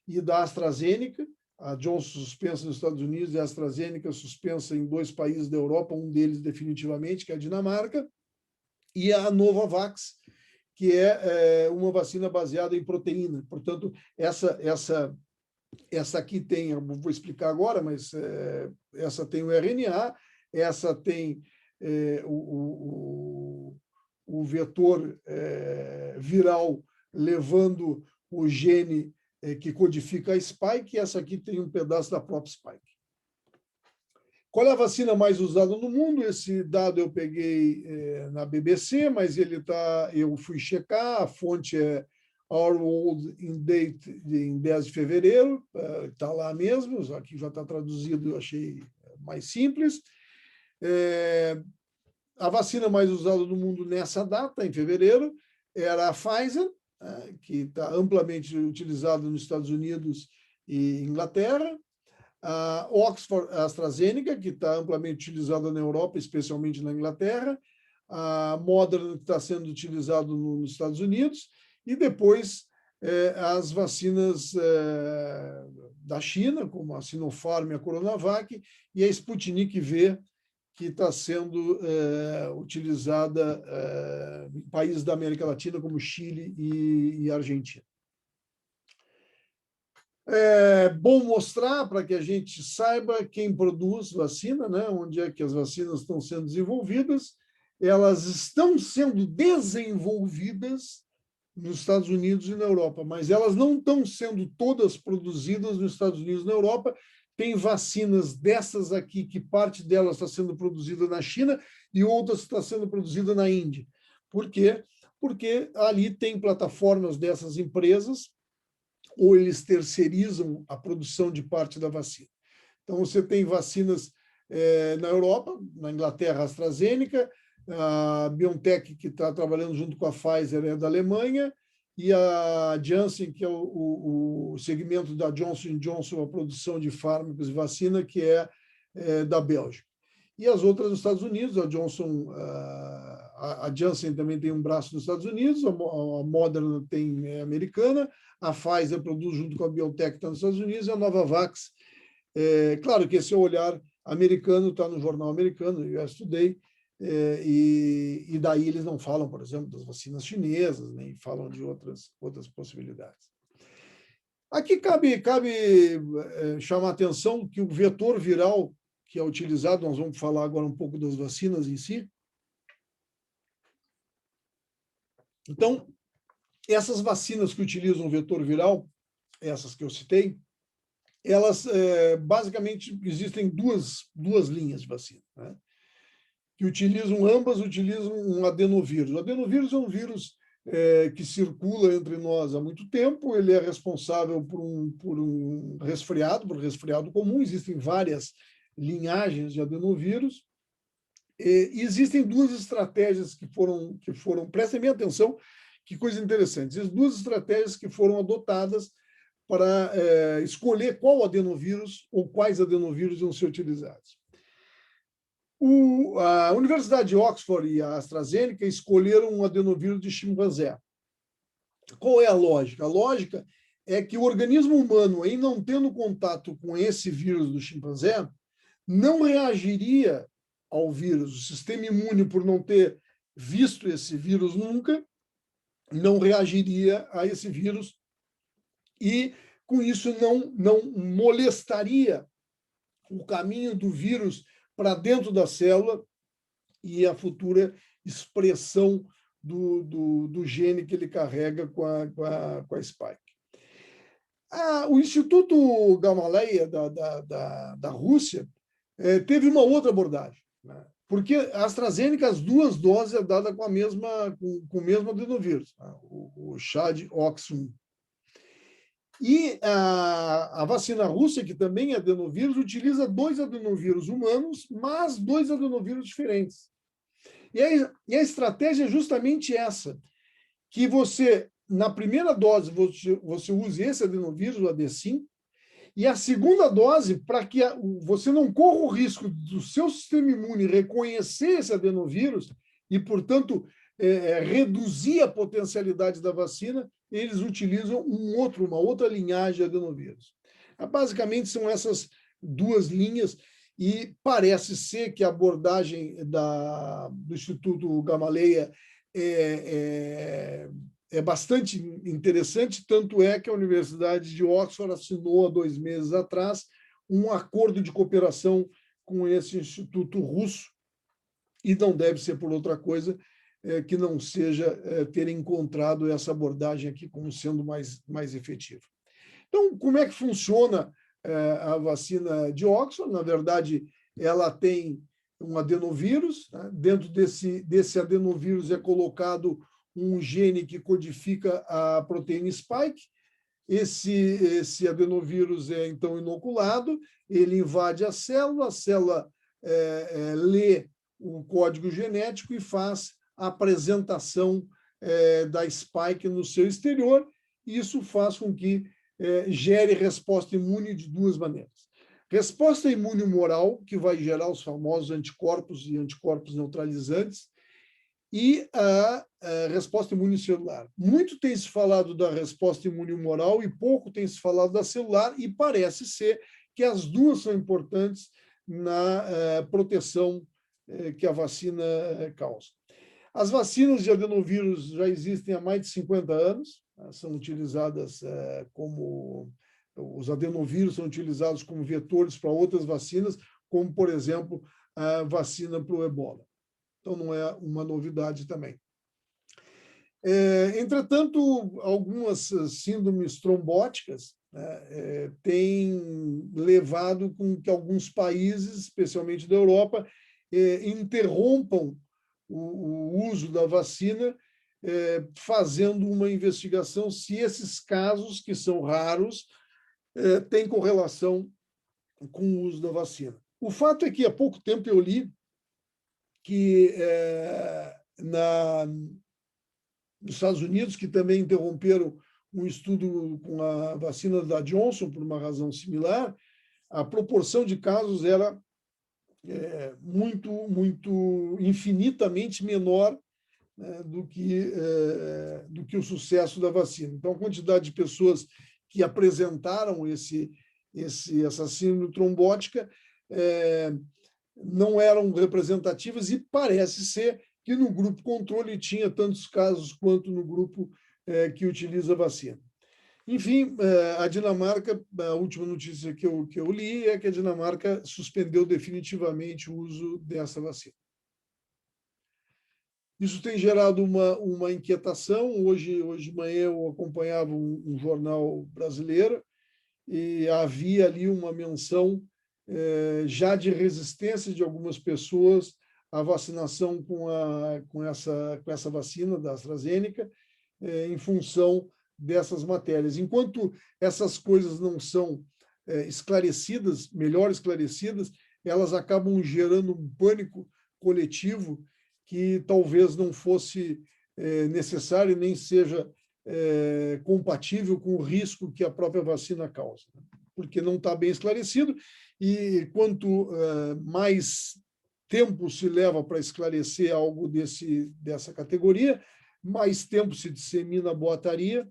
e da AstraZeneca, a Johnson suspensa nos Estados Unidos e a AstraZeneca suspensa em 2 países da Europa, um deles definitivamente, que é a Dinamarca, e a Novavax, que é uma vacina baseada em proteína. Portanto, essa aqui tem, eu vou explicar agora, mas essa tem o RNA, essa tem o vetor viral levando o gene que codifica a spike, e essa aqui tem um pedaço da própria spike. Qual é a vacina mais usada no mundo? Esse dado eu peguei na BBC, mas eu fui checar, a fonte é Our World in Date, em 10 de fevereiro, está lá mesmo, aqui já está traduzido, eu achei mais simples. A vacina mais usada no mundo nessa data, em fevereiro, era a Pfizer, que está amplamente utilizada nos Estados Unidos e Inglaterra. a Oxford AstraZeneca, que está amplamente utilizada na Europa, especialmente na Inglaterra, a Moderna, que está sendo utilizado nos Estados Unidos, e depois as vacinas da China, como a Sinopharm e a Coronavac, e a Sputnik V, que está sendo utilizada em países da América Latina, como Chile e Argentina. É bom mostrar para que a gente saiba quem produz vacina, né? Onde é que as vacinas estão sendo desenvolvidas. Elas estão sendo desenvolvidas nos Estados Unidos e na Europa, mas elas não estão sendo todas produzidas nos Estados Unidos e na Europa. Tem vacinas dessas aqui, que parte delas está sendo produzida na China e outras está sendo produzida na Índia. Por quê? Porque ali tem plataformas dessas empresas, ou eles terceirizam a produção de parte da vacina. Então, você tem vacinas na Europa, na Inglaterra, a AstraZeneca, a BioNTech, que está trabalhando junto com a Pfizer, é da Alemanha, e a Janssen, que é o segmento da Johnson & Johnson, a produção de fármacos e vacina, que é da Bélgica. E as outras nos Estados Unidos, a Janssen também tem um braço nos Estados Unidos, a Moderna é americana, a Pfizer produz junto com a BioNTech, que está nos Estados Unidos, e a Novavax. Claro que esse olhar americano está no jornal americano, US Today, e daí eles não falam, por exemplo, das vacinas chinesas, nem falam de outras possibilidades. Aqui cabe chamar a atenção que o vetor viral que é utilizado, nós vamos falar agora um pouco das vacinas em si. Então, essas vacinas que utilizam o vetor viral, essas que eu citei, elas, basicamente, existem duas linhas de vacina, né? Que ambas utilizam um adenovírus. O adenovírus é um vírus que circula entre nós há muito tempo, ele é responsável por um resfriado comum, existem várias linhagens de adenovírus, e existem duas estratégias que foram, prestem bem atenção, que coisa interessante, existem duas estratégias que foram adotadas para escolher qual adenovírus ou quais adenovírus iam ser utilizados. A Universidade de Oxford e a AstraZeneca escolheram um adenovírus de chimpanzé. Qual é a lógica? A lógica é que o organismo humano, em não tendo contato com esse vírus do chimpanzé, não reagiria ao vírus. O sistema imune, por não ter visto esse vírus nunca, não reagiria a esse vírus e, com isso, não molestaria o caminho do vírus para dentro da célula e a futura expressão do gene que ele carrega com a spike. O Instituto Gamaleya da Rússia teve uma outra abordagem, né? Porque a AstraZeneca, as duas doses é dada com o mesmo adenovírus, né? O ChAd-Ox1. E a vacina russa, que também é adenovírus, utiliza 2 adenovírus humanos, mas 2 adenovírus diferentes. E a estratégia é justamente essa, que você, na primeira dose, você use esse adenovírus, o AD5, e a segunda dose, para que você não corra o risco do seu sistema imune reconhecer esse adenovírus e, portanto, reduzir a potencialidade da vacina, eles utilizam uma outra linhagem de adenovírus. Basicamente, são essas duas linhas, e parece ser que a abordagem do Instituto Gamaleya é bastante interessante, tanto é que a Universidade de Oxford assinou há 2 meses atrás um acordo de cooperação com esse instituto russo, e não deve ser por outra coisa que não seja ter encontrado essa abordagem aqui como sendo mais efetiva. Então, como é que funciona a vacina de Oxford? Na verdade, ela tem um adenovírus, né? Dentro desse adenovírus é colocado um gene que codifica a proteína spike. Esse adenovírus é, então, inoculado, ele invade a célula lê o código genético e faz a apresentação da spike no seu exterior. Isso faz com que gere resposta imune de 2 maneiras. resposta imune humoral, que vai gerar os famosos anticorpos e anticorpos neutralizantes, e a resposta imune celular. Muito tem se falado da resposta imune humoral e pouco tem se falado da celular, e parece ser que as duas são importantes na proteção que a vacina causa. As vacinas de adenovírus já existem há mais de 50 anos, são utilizadas como... Os adenovírus são utilizados como vetores para outras vacinas, como, por exemplo, a vacina para o ebola. Então, não é uma novidade também. Entretanto, algumas síndromes trombóticas, né, têm levado com que alguns países, especialmente da Europa, interrompam o uso da vacina, fazendo uma investigação se esses casos, que são raros, têm correlação com o uso da vacina. O fato é que, há pouco tempo, eu li que nos Estados Unidos, que também interromperam um estudo com a vacina da Johnson, por uma razão similar, a proporção de casos era infinitamente menor, né, do que o sucesso da vacina. Então, a quantidade de pessoas que apresentaram essa síndrome trombótica não eram representativas, e parece ser que no grupo controle tinha tantos casos quanto no grupo que utiliza a vacina. Enfim, a Dinamarca, a última notícia que eu li é que a Dinamarca suspendeu definitivamente o uso dessa vacina. Isso tem gerado uma inquietação. Hoje de manhã eu acompanhava um jornal brasileiro e havia ali uma menção já de resistência de algumas pessoas à vacinação com essa vacina da AstraZeneca, em função dessas matérias. Enquanto essas coisas não são melhor esclarecidas, elas acabam gerando um pânico coletivo que talvez não fosse necessário, nem seja compatível com o risco que a própria vacina causa, né? Porque não está bem esclarecido, e quanto mais tempo se leva para esclarecer algo dessa categoria, mais tempo se dissemina a boataria,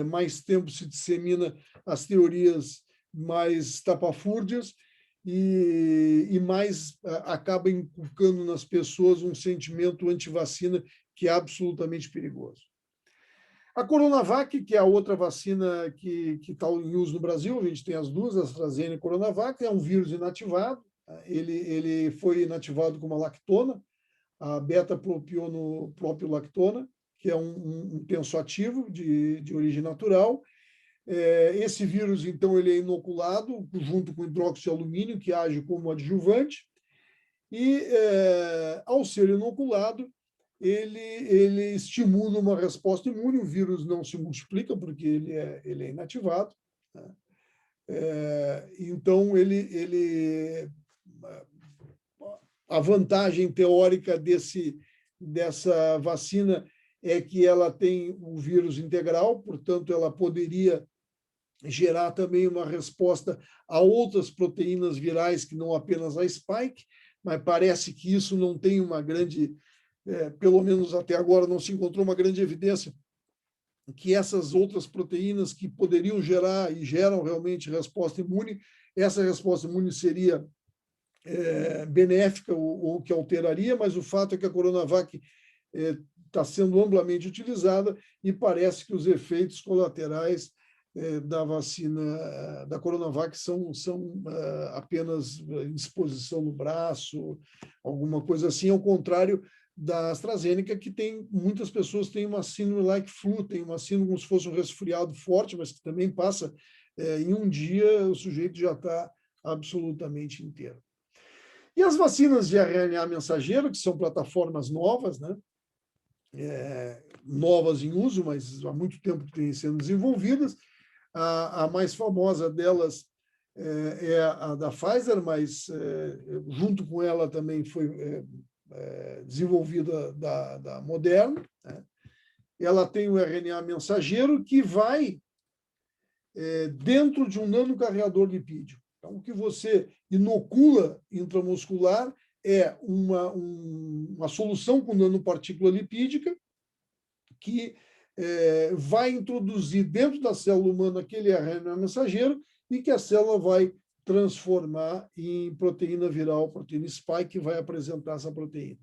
mais tempo se dissemina as teorias mais estapafúrdias, e mais acaba inculcando nas pessoas um sentimento anti-vacina que é absolutamente perigoso. A Coronavac, que é a outra vacina que está em uso no Brasil, a gente tem as duas, a AstraZeneca e a Coronavac, é um vírus inativado. Ele foi inativado com uma lactona, a beta-propionolactona, que é um tensoativo de origem natural. Esse vírus, então, ele é inoculado junto com hidróxido de alumínio, que age como adjuvante, e, ao ser inoculado, ele estimula uma resposta imune. O vírus não se multiplica, porque ele é inativado, né? Então, a vantagem teórica dessa vacina é que ela tem o vírus integral, portanto, ela poderia gerar também uma resposta a outras proteínas virais que não apenas a spike, mas parece que isso não tem uma grande, pelo menos até agora, não se encontrou uma grande evidência que essas outras proteínas que poderiam gerar e geram realmente resposta imune, essa resposta imune seria benéfica ou que alteraria, mas o fato é que a Coronavac está sendo amplamente utilizada e parece que os efeitos colaterais da vacina da Coronavac são apenas indisposição no braço, alguma coisa assim, ao contrário da AstraZeneca, que muitas pessoas têm uma síndrome like flu, tem uma síndrome como se fosse um resfriado forte, mas que também passa em um dia, o sujeito já está absolutamente inteiro. E as vacinas de RNA mensageiro, que são plataformas novas, né? Novas em uso, mas há muito tempo que têm sendo desenvolvidas. A mais famosa delas é a da Pfizer, mas junto com ela também foi desenvolvida da Moderna, né? Ela tem o RNA mensageiro que vai dentro de um nanocarreador lipídico. Então, o que você inocula intramuscular é uma solução com nanopartícula lipídica que vai introduzir dentro da célula humana aquele RNA mensageiro e que a célula vai transformar em proteína viral, proteína spike, que vai apresentar essa proteína.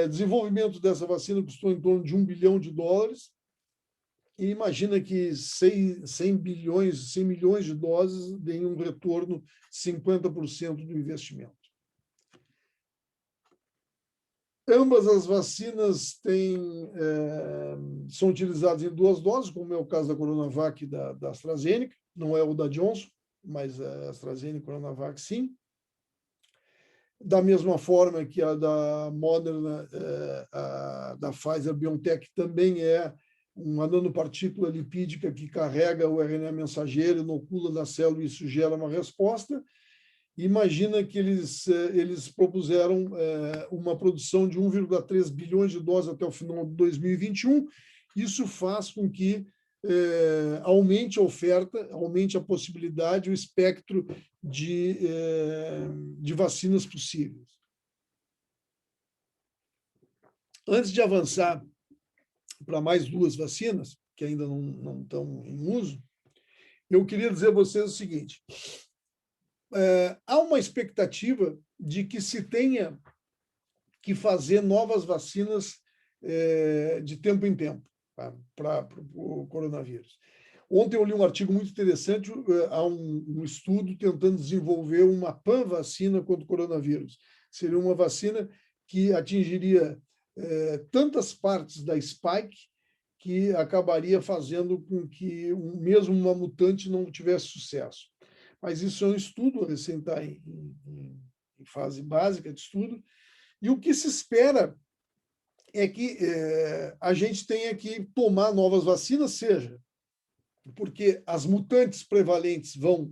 Desenvolvimento dessa vacina custou em torno de $1 bilhão. E imagina que 100 milhões de doses deem um retorno de 50% do investimento. Ambas as vacinas são utilizadas em 2 doses, como é o caso da Coronavac e da AstraZeneca, não é o da Johnson, mas a AstraZeneca e a Coronavac, sim. Da mesma forma que a da Moderna, a da Pfizer-BioNTech também é uma nanopartícula lipídica que carrega o RNA mensageiro, inocula na célula e isso gera uma resposta. Imagina que eles propuseram uma produção de 1,3 bilhões de doses até o final de 2021. Isso faz com que aumente a oferta, aumente a possibilidade, o espectro de vacinas possíveis. Antes de avançar para mais 2 vacinas, que ainda não estão em uso, eu queria dizer a vocês o seguinte: há uma expectativa de que se tenha que fazer novas vacinas de tempo em tempo para o coronavírus. Ontem eu li um artigo muito interessante, há um estudo tentando desenvolver uma pan-vacina contra o coronavírus. Seria uma vacina que atingiria tantas partes da spike que acabaria fazendo com que mesmo uma mutante não tivesse sucesso. Mas isso é um estudo, recém está em fase básica de estudo, e o que se espera é que a gente tenha que tomar novas vacinas, seja porque as mutantes prevalentes vão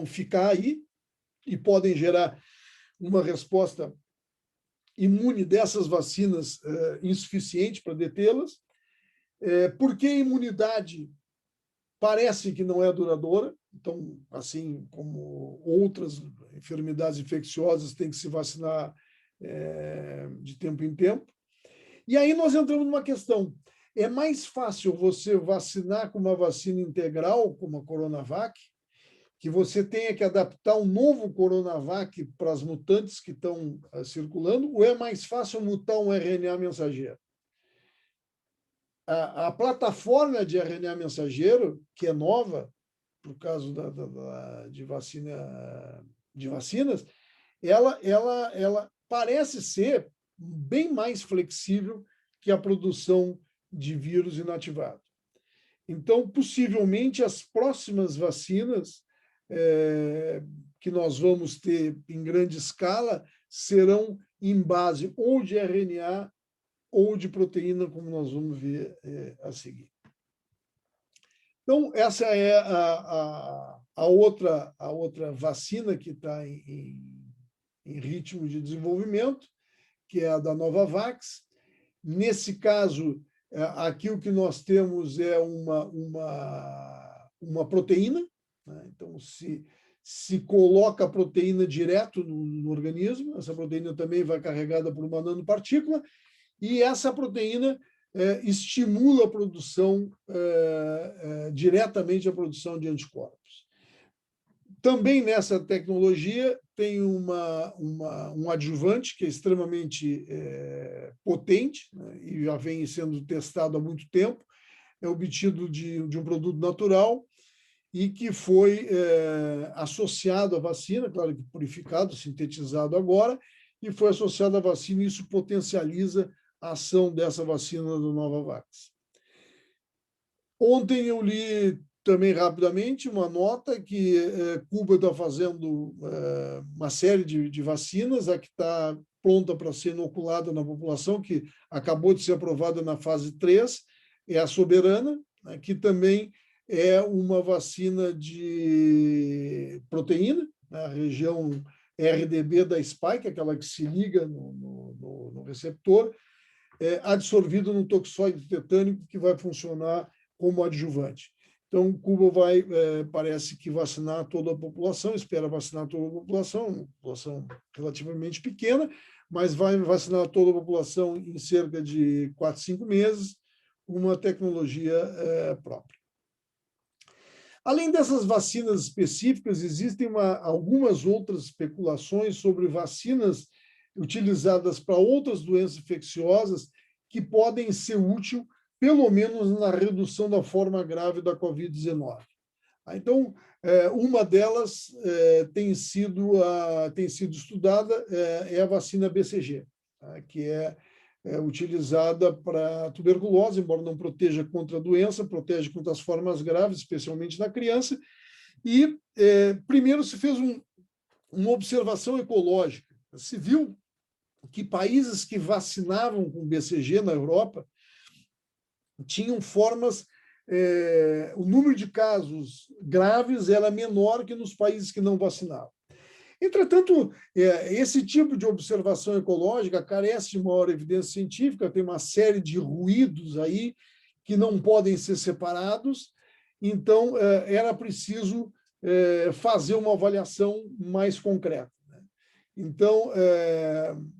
ficar aí e podem gerar uma resposta imune dessas vacinas insuficiente para detê-las, porque a imunidade parece que não é duradoura, então, assim como outras enfermidades infecciosas, tem que se vacinar de tempo em tempo. E aí nós entramos numa questão: é mais fácil você vacinar com uma vacina integral, como a Coronavac, que você tenha que adaptar um novo Coronavac para as mutantes que estão circulando, ou é mais fácil mutar um RNA mensageiro? A plataforma de RNA mensageiro, que é nova, por causa de vacinas, ela parece ser bem mais flexível que a produção de vírus inativado. Então, possivelmente, as próximas vacinas que nós vamos ter em grande escala serão em base ou de RNA ou de proteína, como nós vamos ver a seguir. Então, essa é a outra vacina que está em ritmo de desenvolvimento, que é a da Novavax. Nesse caso, aqui o que nós temos é uma proteína, né? Então, se coloca a proteína direto no organismo, essa proteína também vai carregada por uma nanopartícula, e essa proteína estimula a produção, diretamente a produção de anticorpos. Também nessa tecnologia tem um adjuvante que é extremamente potente, né, e já vem sendo testado há muito tempo, é obtido de um produto natural e que foi associado à vacina, claro que purificado, sintetizado agora, e foi associado à vacina, e isso potencializa a ação dessa vacina do Novavax. Ontem eu li também rapidamente uma nota que Cuba está fazendo uma série de vacinas, a que está pronta para ser inoculada na população, que acabou de ser aprovada na fase 3, é a Soberana, né, que também é uma vacina de proteína, na região RDB da spike, aquela que se liga no receptor, adsorvido no toxoide tetânico, que vai funcionar como adjuvante. Então, Cuba vai, parece que vacinar toda a população, espera vacinar toda a população, uma população relativamente pequena, mas vai vacinar toda a população em cerca de 4, 5 meses, uma tecnologia própria. Além dessas vacinas específicas, existem algumas outras especulações sobre vacinas utilizadas para outras doenças infecciosas que podem ser úteis, pelo menos na redução da forma grave da Covid-19. Então, uma delas tem sido estudada, é a vacina BCG, que é utilizada para tuberculose, embora não proteja contra a doença, protege contra as formas graves, especialmente na criança. E, primeiro, se fez uma observação ecológica. Se viu que países que vacinavam com BCG na Europa tinham formas, o número de casos graves era menor que nos países que não vacinavam. Entretanto, esse tipo de observação ecológica carece de maior evidência científica, tem uma série de ruídos aí que não podem ser separados, então era preciso fazer uma avaliação mais concreta. Então,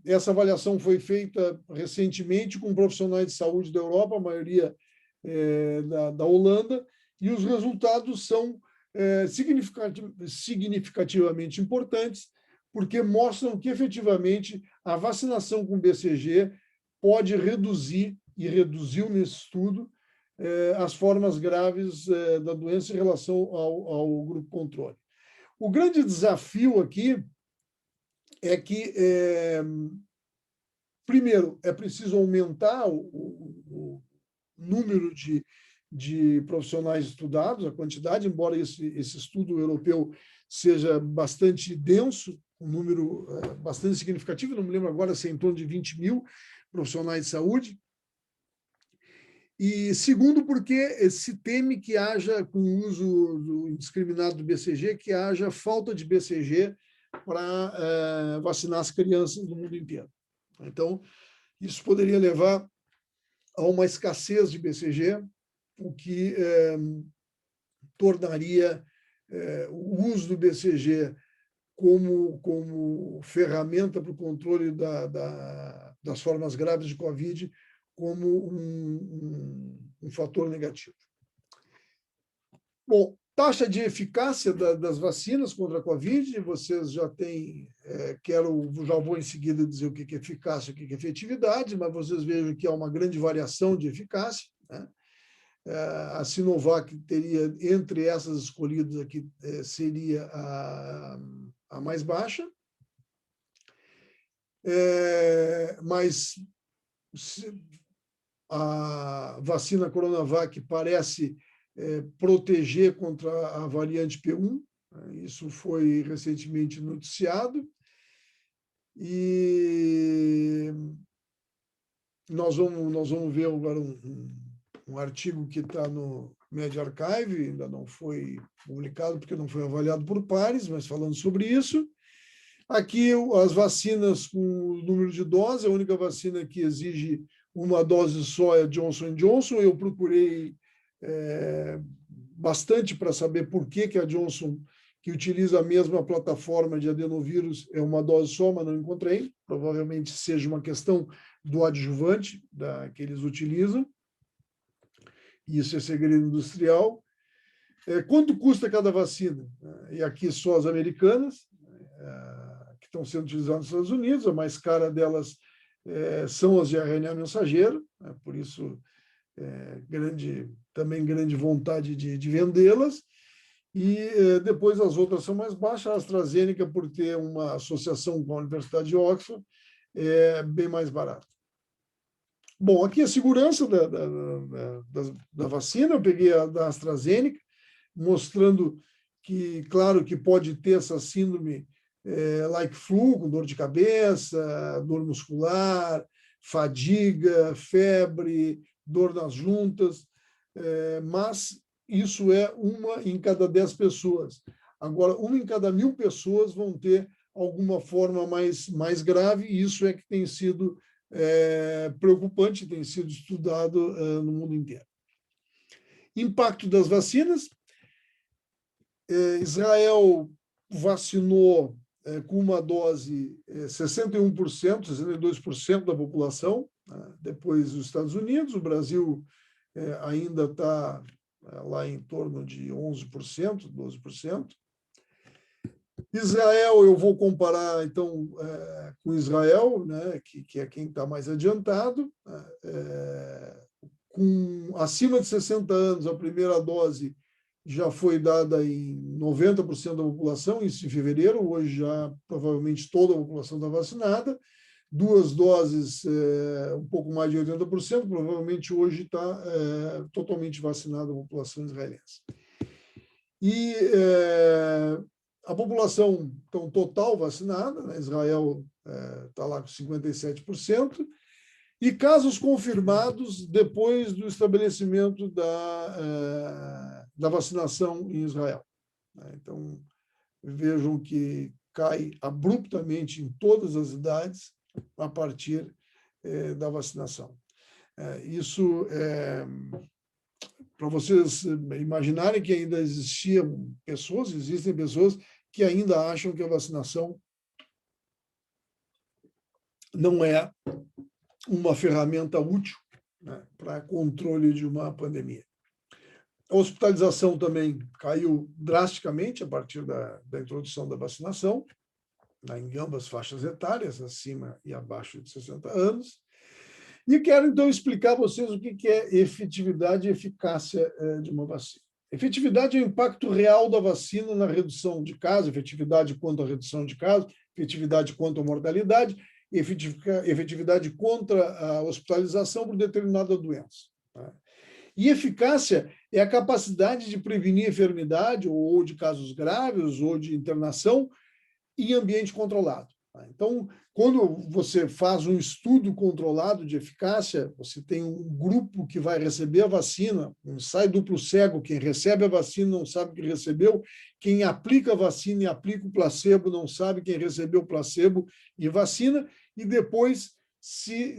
essa avaliação foi feita recentemente com profissionais de saúde da Europa, a maioria da Holanda, e os resultados são significativamente importantes, porque mostram que, efetivamente, a vacinação com BCG pode reduzir, e reduziu nesse estudo, as formas graves da doença em relação ao grupo controle. O grande desafio aqui é que, primeiro, é preciso aumentar o número de profissionais estudados, a quantidade, embora esse estudo europeu seja bastante denso, um número bastante significativo, não me lembro agora se é em torno de 20 mil profissionais de saúde. E, segundo, porque se teme que haja, com o uso indiscriminado do BCG, que haja falta de BCG para vacinar as crianças do mundo inteiro. Então, isso poderia levar a uma escassez de BCG, o que tornaria o uso do BCG como ferramenta para o controle das formas graves de Covid como um fator negativo. Bom, taxa de eficácia das vacinas contra a Covid, vocês já têm, já vou em seguida dizer o que é eficácia e o que é efetividade, mas vocês vejam que há uma grande variação de eficácia, né? A Sinovac teria, entre essas escolhidas aqui, seria a mais baixa, mas a vacina Coronavac parece proteger contra a variante P1, isso foi recentemente noticiado, e nós vamos ver agora um artigo que está no medRxiv, ainda não foi publicado porque não foi avaliado por pares, mas falando sobre isso. Aqui as vacinas com o número de doses, a única vacina que exige uma dose só é Johnson & Johnson. Eu procurei bastante para saber por que a Johnson, que utiliza a mesma plataforma de adenovírus, é uma dose só, mas não encontrei. Provavelmente seja uma questão do adjuvante que eles utilizam. Isso é segredo industrial. Quanto custa cada vacina? E aqui só as americanas, que estão sendo utilizadas nos Estados Unidos. A mais cara delas são as de RNA mensageiro, por isso também grande vontade de vendê-las. E depois as outras são mais baixas. A AstraZeneca, por ter uma associação com a Universidade de Oxford, é bem mais barata. Bom, aqui a segurança da vacina, eu peguei a da AstraZeneca, mostrando que, claro, que pode ter essa síndrome like flu, com dor de cabeça, dor muscular, fadiga, febre, dor nas juntas, mas isso é 1 em cada 10 pessoas. Agora, 1 em cada 1.000 pessoas vão ter alguma forma mais grave, e isso é que tem sido preocupante, tem sido estudado no mundo inteiro. Impacto das vacinas. Israel vacinou com uma dose 61%, 62% da população, depois dos Estados Unidos. O Brasil ainda está lá em torno de 11%, 12%. Israel, eu vou comparar, então, com Israel, né, que é quem está mais adiantado, com acima de 60 anos, a primeira dose já foi dada em 90% da população, isso em fevereiro, hoje já provavelmente toda a população está vacinada, 2 doses, um pouco mais de 80%, provavelmente hoje está totalmente vacinada a população israelense. E a população então, total vacinada, né? Israel está lá com 57%, e casos confirmados depois do estabelecimento da vacinação em Israel. Então, vejam que cai abruptamente em todas as idades a partir da vacinação. Isso para vocês imaginarem que ainda existem pessoas que ainda acham que a vacinação não é uma ferramenta útil, né, para controle de uma pandemia. A hospitalização também caiu drasticamente a partir da introdução da vacinação, em ambas faixas etárias, acima e abaixo de 60 anos. E quero, então, explicar a vocês o que é efetividade e eficácia de uma vacina. Efetividade é o impacto real da vacina na redução de casos, efetividade quanto à redução de casos, efetividade quanto à mortalidade, efetividade contra a hospitalização por determinada doença. E eficácia é a capacidade de prevenir enfermidade ou de casos graves ou de internação em ambiente controlado. Então, quando você faz um estudo controlado de eficácia, você tem um grupo que vai receber a vacina, um ensaio duplo cego, quem recebe a vacina não sabe que recebeu, quem aplica a vacina e aplica o placebo não sabe quem recebeu o placebo e vacina, e depois se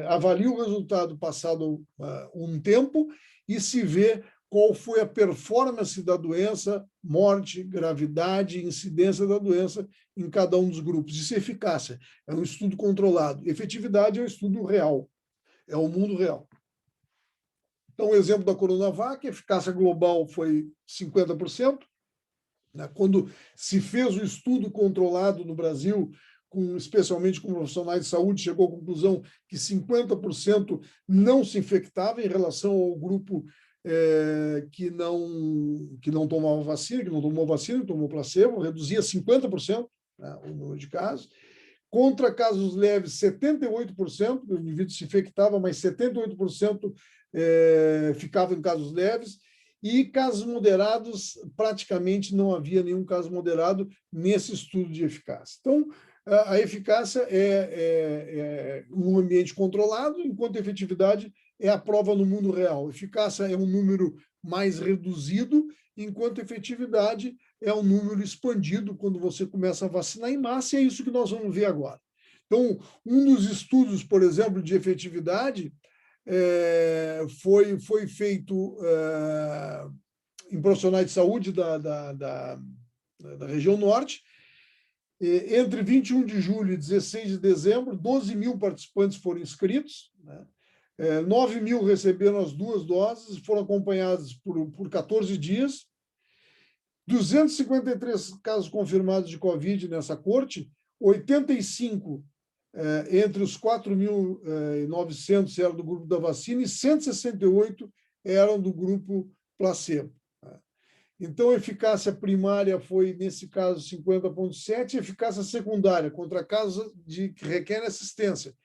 avalia o resultado passado um tempo e se vê qual foi a performance da doença, morte, gravidade, incidência da doença em cada um dos grupos. Isso é eficácia, é um estudo controlado. Efetividade é um estudo real, é o mundo real. Então, o exemplo da Coronavac, a eficácia global foi 50%. Quando se fez o estudo controlado no Brasil, especialmente com profissionais de saúde, chegou à conclusão que 50% não se infectava em relação ao grupo que não tomava vacina, que não tomou vacina, tomou placebo, reduzia 50%, né, o número de casos. Contra casos leves, 78%, o indivíduo se infectava, mas 78% ficava em casos leves, e casos moderados, praticamente não havia nenhum caso moderado nesse estudo de eficácia. Então, a eficácia é um ambiente controlado, enquanto a efetividade é a prova no mundo real. Eficácia é um número mais reduzido, enquanto efetividade é um número expandido quando você começa a vacinar em massa, e é isso que nós vamos ver agora. Então, um dos estudos, por exemplo, de efetividade foi feito em profissionais de saúde da região norte. Entre 21 de julho e 16 de dezembro, 12 mil participantes foram inscritos, né? 9 mil receberam as 2 doses, foram acompanhados por 14 dias. 253 casos confirmados de Covid nessa corte, 85 entre os 4.900 eram do grupo da vacina e 168 eram do grupo placebo. Então, a eficácia primária foi, nesse caso, 50,7%, e eficácia secundária, contra casos que requerem assistência,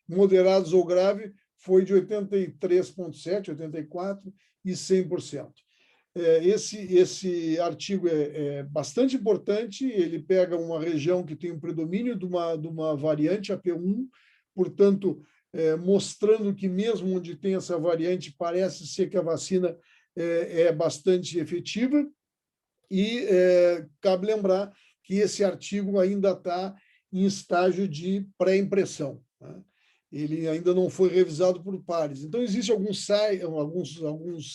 moderados ou grave, foi de 83,7%, 84% e 100%. Esse artigo é bastante importante, ele pega uma região que tem um predomínio de uma variante, a P1, portanto, mostrando que mesmo onde tem essa variante, parece ser que a vacina é bastante efetiva, e cabe lembrar que esse artigo ainda está em estágio de pré-impressão, né? ele ainda não foi revisado por pares. Então, existem alguns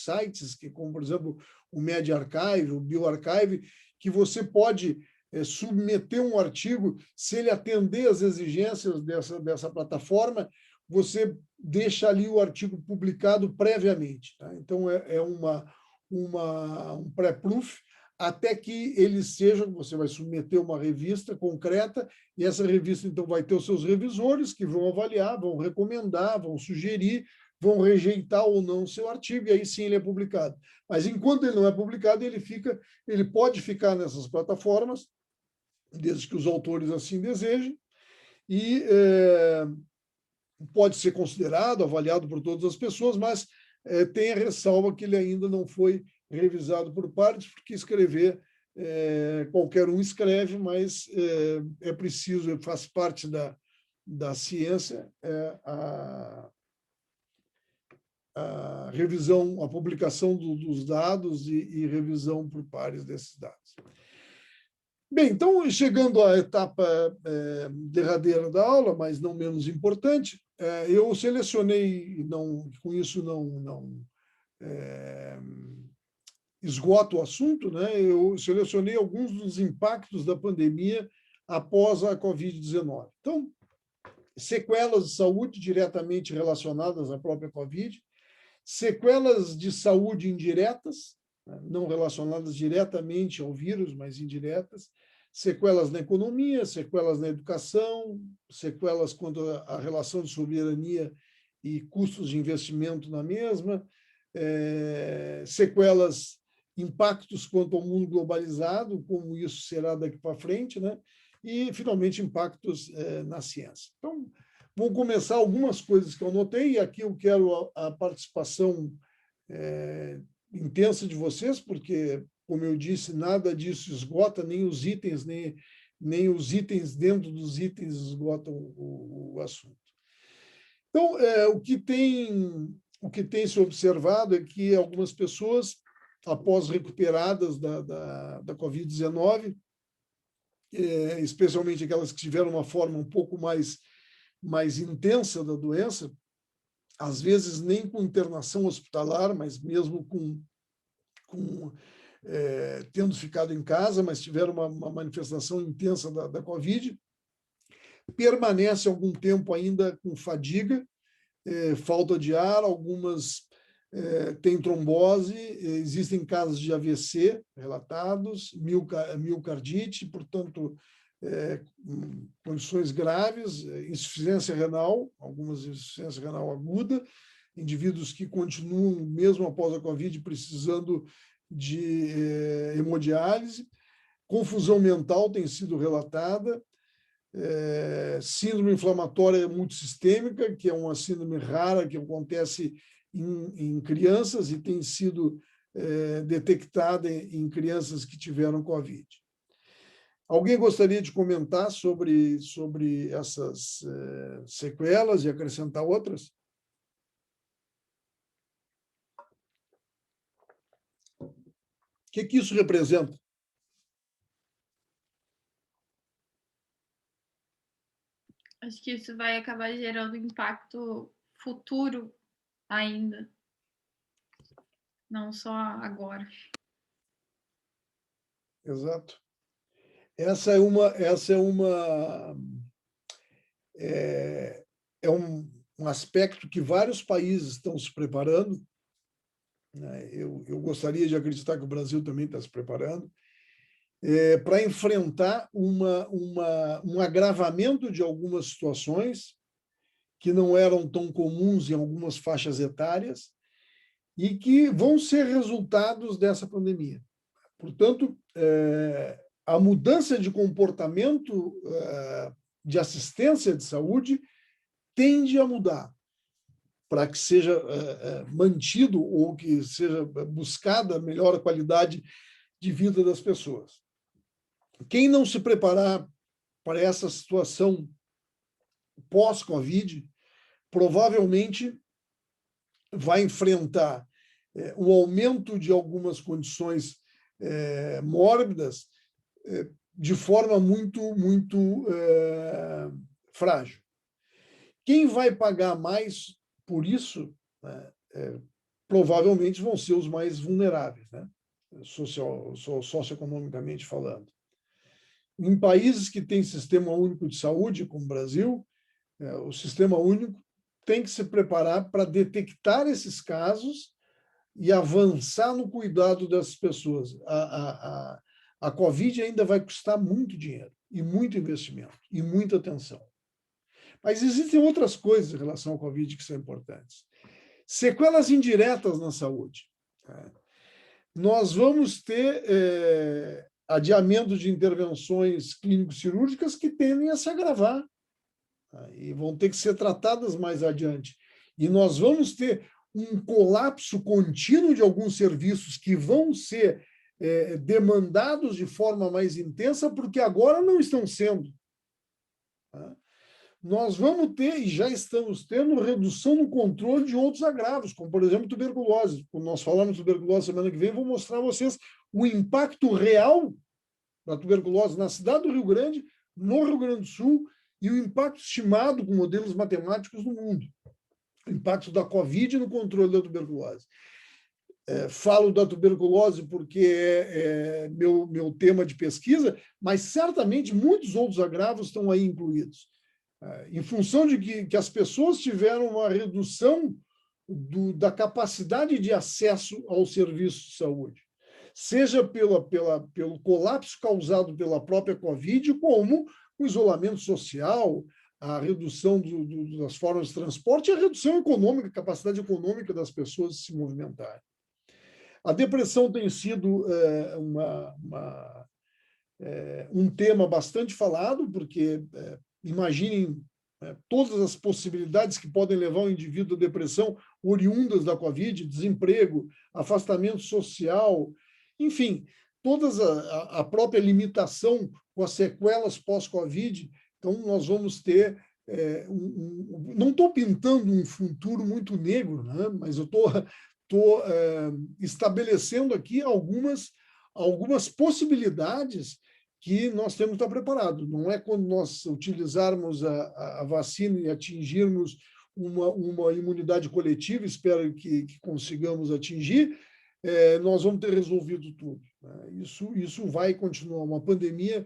sites, que, como, por exemplo, o MedArchive, o BioArchive, que você pode submeter um artigo, se ele atender às exigências dessa plataforma, você deixa ali o artigo publicado previamente. Tá? Então, é um pré-proof, até que ele seja, você vai submeter uma revista concreta, e essa revista, então, vai ter os seus revisores, que vão avaliar, vão recomendar, vão sugerir, vão rejeitar ou não o seu artigo, e aí sim ele é publicado. Mas, enquanto ele não é publicado, ele pode ficar nessas plataformas, desde que os autores assim desejem, e pode ser considerado, avaliado por todas as pessoas, mas tem a ressalva que ele ainda não foi revisado por pares, porque escrever, qualquer um escreve, mas é preciso, faz parte da ciência, a revisão, a publicação dos dados e revisão por pares desses dados. Bem, então, chegando à etapa derradeira da aula, mas não menos importante, eu selecionei, com isso não esgoto o assunto, né? Eu selecionei alguns dos impactos da pandemia após a Covid-19. Então, sequelas de saúde diretamente relacionadas à própria Covid, sequelas de saúde indiretas, não relacionadas diretamente ao vírus, mas indiretas, sequelas na economia, sequelas na educação, sequelas quanto à relação de soberania e custos de investimento na mesma, sequelas, impactos quanto ao mundo globalizado, como isso será daqui para frente, né? E, finalmente, impactos na ciência. Então, vou começar algumas coisas que eu anotei, e aqui eu quero a participação intensa de vocês, porque, como eu disse, nada disso esgota, nem os itens, nem os itens dentro dos itens esgotam o assunto. Então, o que tem se observado é que algumas pessoas, após recuperadas da Covid-19, especialmente aquelas que tiveram uma forma um pouco mais intensa da doença, às vezes nem com internação hospitalar, mas mesmo tendo ficado em casa, mas tiveram uma manifestação intensa da Covid, permanece algum tempo ainda com fadiga, falta de ar, algumas têm trombose, existem casos de AVC relatados, miocardite, portanto, condições graves, insuficiência renal, algumas insuficiência renal aguda, indivíduos que continuam, mesmo após a Covid, precisando de hemodiálise, confusão mental tem sido relatada, síndrome inflamatória multissistêmica, que é uma síndrome rara que acontece em crianças e tem sido detectada em crianças que tiveram Covid. Alguém gostaria de comentar sobre essas sequelas e acrescentar outras? O que isso representa? Acho que isso vai acabar gerando impacto futuro ainda, não só agora. Exato. Essa é um aspecto que vários países estão se preparando, né? Eu gostaria de acreditar que o Brasil também está se preparando, para enfrentar um agravamento de algumas situações que não eram tão comuns em algumas faixas etárias e que vão ser resultados dessa pandemia. Portanto, a mudança de comportamento de assistência de saúde tende a mudar para que seja mantido ou que seja buscada a melhor qualidade de vida das pessoas. Quem não se preparar para essa situação pós-Covid, provavelmente vai enfrentar o aumento de algumas condições mórbidas de forma muito frágil. Quem vai pagar mais por isso, né, provavelmente vão ser os mais vulneráveis, né, socioeconomicamente falando. Em países que têm sistema único de saúde, como o Brasil, o sistema único tem que se preparar para detectar esses casos e avançar no cuidado dessas pessoas. A Covid ainda vai custar muito dinheiro, e muito investimento, e muita atenção. Mas existem outras coisas em relação ao Covid que são importantes. Sequelas indiretas na saúde. Nós vamos ter adiamento de intervenções clínico-cirúrgicas que tendem a se agravar, e vão ter que ser tratadas mais adiante. E nós vamos ter um colapso contínuo de alguns serviços que vão ser demandados de forma mais intensa, porque agora não estão sendo. Nós vamos ter, e já estamos tendo, redução no controle de outros agravos, como, por exemplo, tuberculose. Quando nós falamos de tuberculose semana que vem, vou mostrar a vocês o impacto real da tuberculose na cidade do Rio Grande, no Rio Grande do Sul, e o impacto estimado com modelos matemáticos no mundo. O impacto da Covid no controle da tuberculose. Falo da tuberculose porque é meu tema de pesquisa, mas certamente muitos outros agravos estão aí incluídos. Em função de que as pessoas tiveram uma redução da capacidade de acesso aos serviços de saúde, seja pelo colapso causado pela própria Covid, como o isolamento social, a redução das formas de transporte e a redução econômica, a capacidade econômica das pessoas de se movimentarem. A depressão tem sido um tema bastante falado, porque imaginem todas as possibilidades que podem levar o indivíduo à depressão oriundas da Covid, desemprego, afastamento social, enfim, todas a própria limitação com as sequelas pós-Covid. Então, nós vamos ter... não estou pintando um futuro muito negro, né? Mas eu estou estabelecendo aqui algumas possibilidades que nós temos que estar preparados. Não é quando nós utilizarmos a vacina e atingirmos uma imunidade coletiva, espero que consigamos atingir, nós vamos ter resolvido tudo. Isso vai continuar. Uma pandemia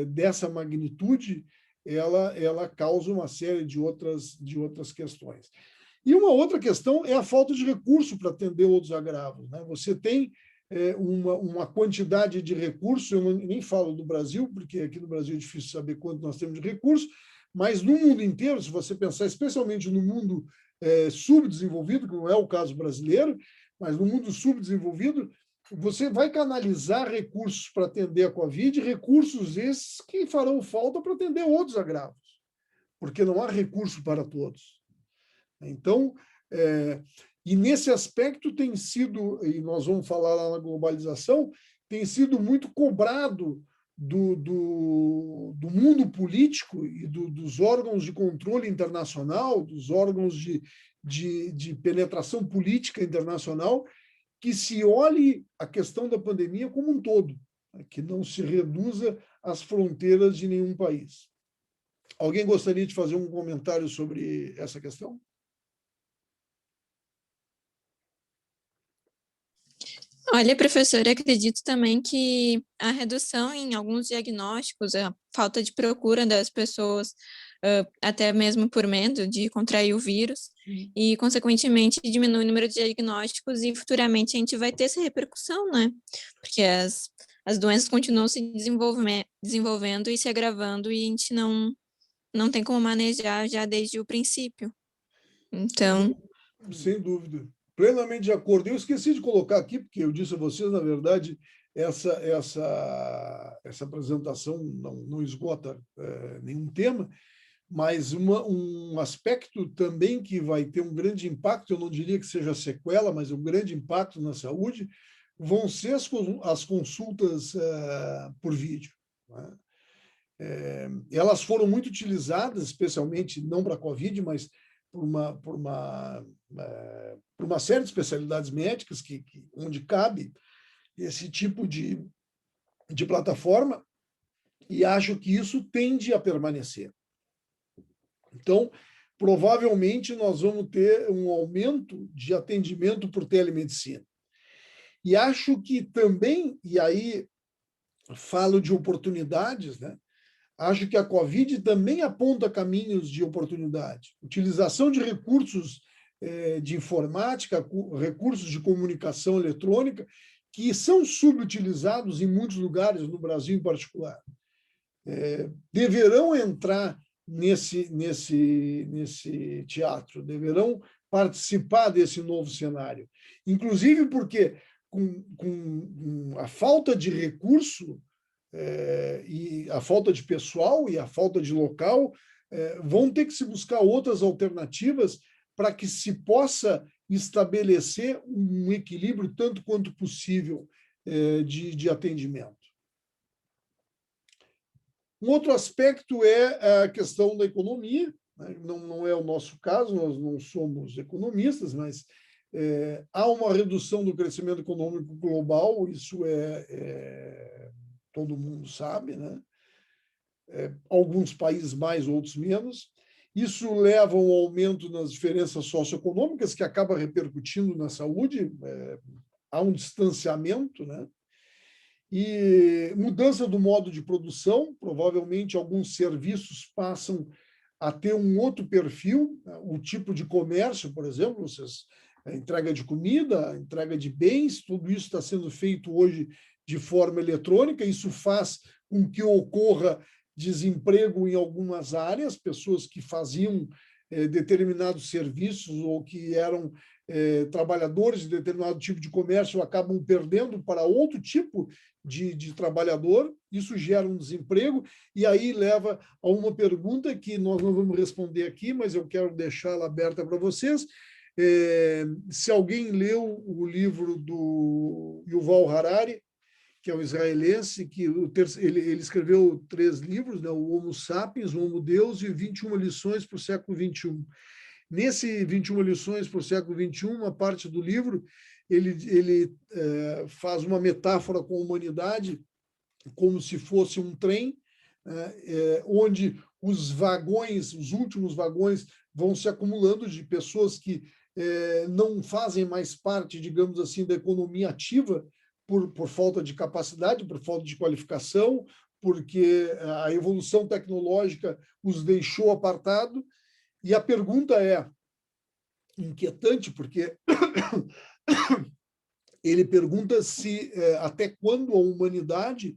dessa magnitude, ela causa uma série de outras questões. E uma outra questão é a falta de recurso para atender outros agravos, né? Você tem uma quantidade de recursos, eu nem falo do Brasil, porque aqui no Brasil é difícil saber quanto nós temos de recursos, mas no mundo inteiro, se você pensar especialmente no mundo subdesenvolvido, que não é o caso brasileiro, mas no mundo subdesenvolvido, você vai canalizar recursos para atender a Covid, recursos esses que farão falta para atender outros agravos, porque não há recurso para todos. Então, e nesse aspecto tem sido, e nós vamos falar lá na globalização, tem sido muito cobrado do mundo político e dos órgãos de controle internacional, dos órgãos de penetração política internacional, que se olhe a questão da pandemia como um todo, que não se reduza às fronteiras de nenhum país. Alguém gostaria de fazer um comentário sobre essa questão? Olha, professor, eu acredito também que a redução em alguns diagnósticos, a falta de procura das pessoas, até mesmo por medo de contrair o vírus, e, consequentemente, diminui o número de diagnósticos e, futuramente, a gente vai ter essa repercussão, né? Porque as doenças continuam se desenvolvendo e se agravando e a gente não tem como manejar já desde o princípio. Então... Sem dúvida. Plenamente de acordo. Eu esqueci de colocar aqui, porque eu disse a vocês, na verdade, essa apresentação não esgota nenhum tema, mas um aspecto também que vai ter um grande impacto, eu não diria que seja sequela, mas um grande impacto na saúde, vão ser as consultas por vídeo, né? Elas foram muito utilizadas, especialmente não para a Covid, mas por uma série de especialidades médicas onde cabe esse tipo de plataforma, e acho que isso tende a permanecer. Então, provavelmente, nós vamos ter um aumento de atendimento por telemedicina. E acho que também, e aí falo de oportunidades, né? Acho que a Covid também aponta caminhos de oportunidade. Utilização de recursos de informática, recursos de comunicação eletrônica, que são subutilizados em muitos lugares, no Brasil em particular. Deverão entrar nesse teatro, deverão participar desse novo cenário. Inclusive porque, com a falta de recurso, e a falta de pessoal e a falta de local, vão ter que se buscar outras alternativas para que se possa estabelecer um equilíbrio tanto quanto possível de atendimento. Um outro aspecto é a questão da economia, né? Não é o nosso caso, nós não somos economistas, mas há uma redução do crescimento econômico global, isso todo mundo sabe, né? Alguns países mais, outros menos. Isso leva a um aumento nas diferenças socioeconômicas, que acaba repercutindo na saúde, há um distanciamento, né? E mudança do modo de produção, provavelmente alguns serviços passam a ter um outro perfil, o tipo de comércio, por exemplo, a entrega de comida, a entrega de bens, tudo isso está sendo feito hoje de forma eletrônica, isso faz com que ocorra desemprego em algumas áreas, pessoas que faziam determinados serviços ou que eram trabalhadores de determinado tipo de comércio acabam perdendo para outro tipo de trabalhador, isso gera um desemprego, e aí leva a uma pergunta que nós não vamos responder aqui, mas eu quero deixá-la aberta para vocês. Se alguém leu o livro do Yuval Harari, que é um israelense, que ele escreveu 3 livros, né? O Homo Sapiens, o Homo Deus e 21 lições para o século XXI. Nesse 21 lições para o século XXI, uma parte do livro, ele faz uma metáfora com a humanidade como se fosse um trem, onde os vagões, os últimos vagões, vão se acumulando de pessoas que não fazem mais parte, digamos assim, da economia ativa, por falta de capacidade, por falta de qualificação, porque a evolução tecnológica os deixou apartado. E a pergunta é inquietante, porque ele pergunta se até quando a humanidade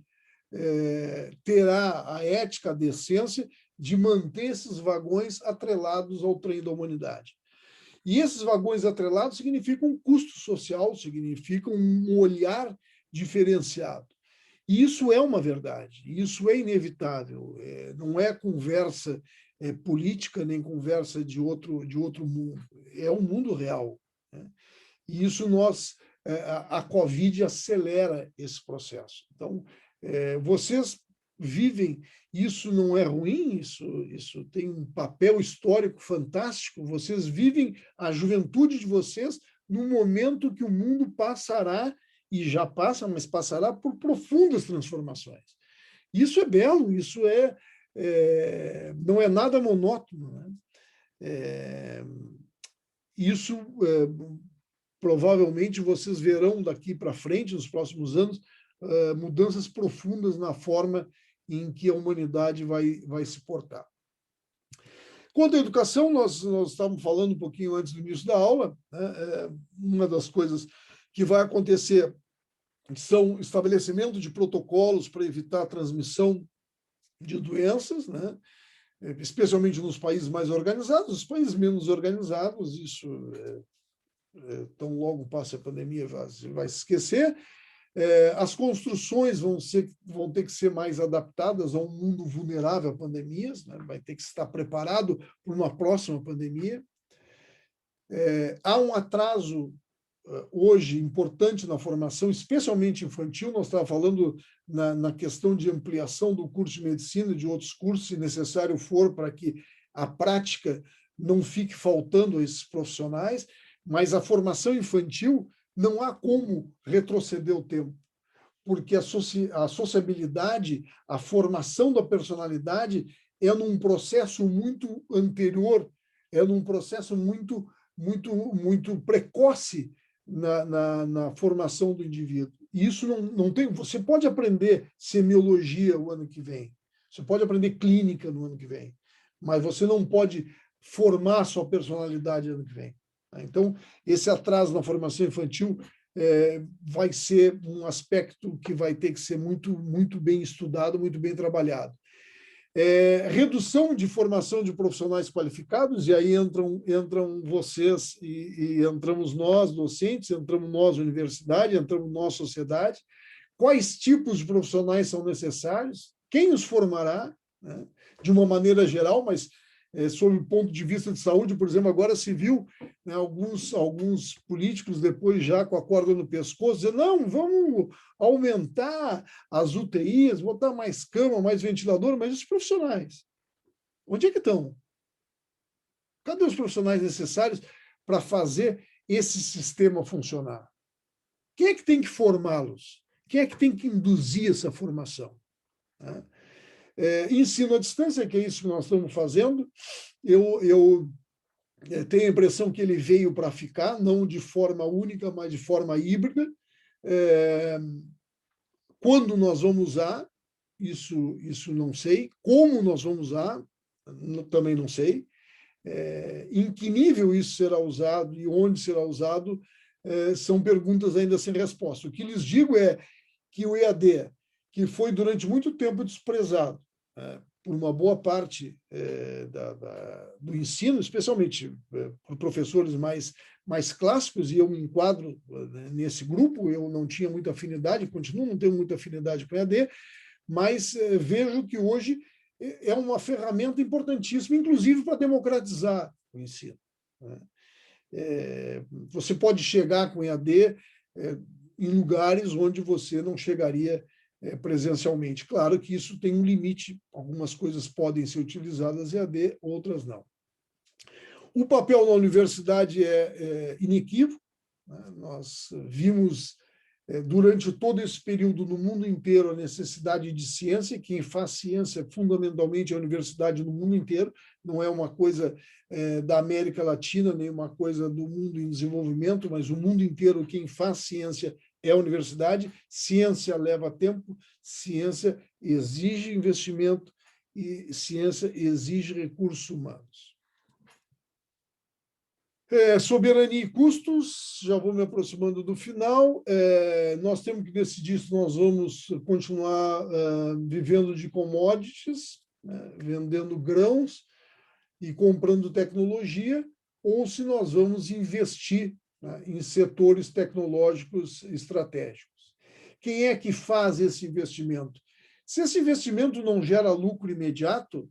terá a ética, a decência de manter esses vagões atrelados ao trem da humanidade. E esses vagões atrelados significam um custo social, significam um olhar diferenciado. E isso é uma verdade, isso é inevitável, não é conversa política nem conversa de outro mundo, é um mundo real, né? E isso a Covid acelera esse processo. Então, vocês vivem, isso não é ruim, isso tem um papel histórico fantástico, vocês vivem a juventude de vocês num momento que o mundo passará, e já passa, mas passará por profundas transformações. Isso é belo, isso não é nada monótono, né? Isso, provavelmente, vocês verão daqui para frente, nos próximos anos, mudanças profundas na forma em que a humanidade vai se portar. Quanto à educação, nós estávamos falando um pouquinho antes do início da aula, né? Uma das coisas que vai acontecer são estabelecimento de protocolos para evitar a transmissão de doenças, né? Especialmente nos países mais organizados. Os países menos organizados, isso tão logo passe a pandemia, vai se esquecer. As construções vão ter que ser mais adaptadas a um mundo vulnerável a pandemias, né? Vai ter que estar preparado para uma próxima pandemia. Há um atraso hoje importante na formação, especialmente infantil. Nós estávamos falando na questão de ampliação do curso de medicina e de outros cursos, se necessário for, para que a prática não fique faltando a esses profissionais, mas a formação infantil não há como retroceder o tempo, porque a sociabilidade, a formação da personalidade, é num processo muito anterior, é num processo muito precoce na formação do indivíduo. E isso não tem... Você pode aprender semiologia o ano que vem, você pode aprender clínica no ano que vem, mas você não pode formar a sua personalidade no ano que vem. Então, esse atraso na formação infantil vai ser um aspecto que vai ter que ser muito bem estudado, muito bem trabalhado. Redução de formação de profissionais qualificados, e aí entram vocês e entramos nós, docentes, entramos nós, universidade, entramos nós, sociedade. Quais tipos de profissionais são necessários? Quem os formará, né? De uma maneira geral, mas sob o ponto de vista de saúde, por exemplo, agora se viu, né, alguns políticos, depois já com a corda no pescoço, dizendo, não, vamos aumentar as UTIs, botar mais cama, mais ventilador, mas os profissionais, onde é que estão? Cadê os profissionais necessários para fazer esse sistema funcionar? Quem é que tem que formá-los? Quem é que tem que induzir essa formação? Né? Ensino à distância, que é isso que nós estamos fazendo, eu tenho a impressão que ele veio para ficar, não de forma única, mas de forma híbrida. Quando nós vamos usar, isso não sei. Como nós vamos usar, também não sei. Em que nível isso será usado e onde será usado, são perguntas ainda sem resposta. O que lhes digo é que o EAD, que foi durante muito tempo desprezado por uma boa parte do ensino, especialmente por professores mais clássicos, e eu me enquadro nesse grupo, eu não tinha muita afinidade, continuo não tendo muita afinidade com o EAD, mas vejo que hoje é uma ferramenta importantíssima, inclusive para democratizar o ensino. Você pode chegar com o EAD em lugares onde você não chegaria presencialmente. Claro que isso tem um limite, algumas coisas podem ser utilizadas EAD, outras não. O papel na universidade é inequívoco, né? Nós vimos durante todo esse período no mundo inteiro a necessidade de ciência, quem faz ciência fundamentalmente é a universidade no mundo inteiro, não é uma coisa da América Latina, nem uma coisa do mundo em desenvolvimento, mas o mundo inteiro quem faz ciência é a universidade. Ciência leva tempo, ciência exige investimento e ciência exige recursos humanos. Soberania e custos, já vou me aproximando do final. Nós temos que decidir se nós vamos continuar vivendo de commodities, vendendo grãos e comprando tecnologia, ou se nós vamos investir em setores tecnológicos estratégicos. Quem é que faz esse investimento? Se esse investimento não gera lucro imediato,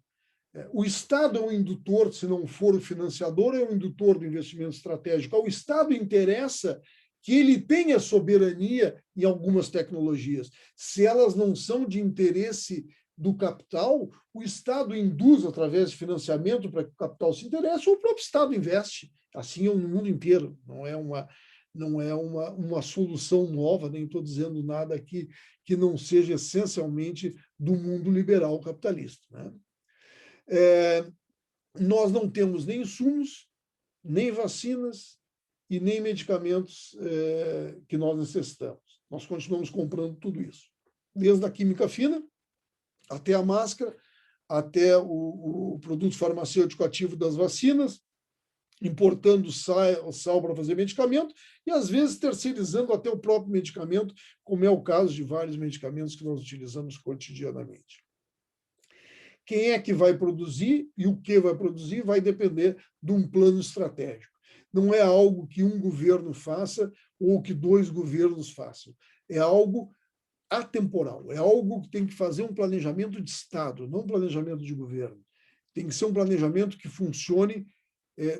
o Estado é um indutor, se não for o financiador, é um indutor do investimento estratégico. Ao Estado interessa que ele tenha soberania em algumas tecnologias. Se elas não são de interesse do capital, o Estado induz, através de financiamento, para que o capital se interesse, ou o próprio Estado investe. Assim é no mundo inteiro. Não é uma solução nova, nem estou dizendo nada aqui que não seja essencialmente do mundo liberal capitalista, né? Nós não temos nem insumos, nem vacinas e nem medicamentos que nós necessitamos. Nós continuamos comprando tudo isso, desde a química fina até a máscara, até o produto farmacêutico ativo das vacinas, importando sal para fazer medicamento e, às vezes, terceirizando até o próprio medicamento, como é o caso de vários medicamentos que nós utilizamos cotidianamente. Quem é que vai produzir e o que vai produzir vai depender de um plano estratégico. Não é algo que um governo faça ou que dois governos façam. É algo atemporal, é algo que tem que fazer um planejamento de Estado, não um planejamento de governo. Tem que ser um planejamento que funcione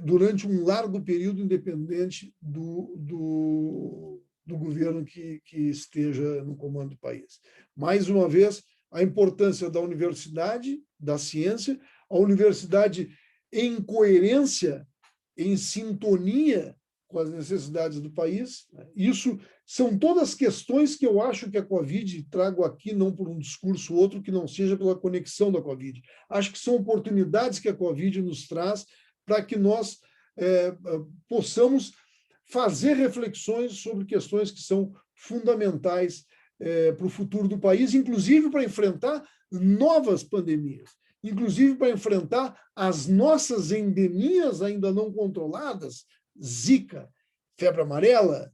durante um largo período, independente do governo que esteja no comando do país. Mais uma vez, a importância da universidade, da ciência, a universidade em coerência, em sintonia com as necessidades do país. Isso são todas questões que eu acho que a Covid, trago aqui não por um discurso ou outro, que não seja pela conexão da Covid. Acho que são oportunidades que a Covid nos traz para que nós possamos fazer reflexões sobre questões que são fundamentais para o futuro do país, inclusive para enfrentar novas pandemias, inclusive para enfrentar as nossas endemias ainda não controladas, Zika, febre amarela,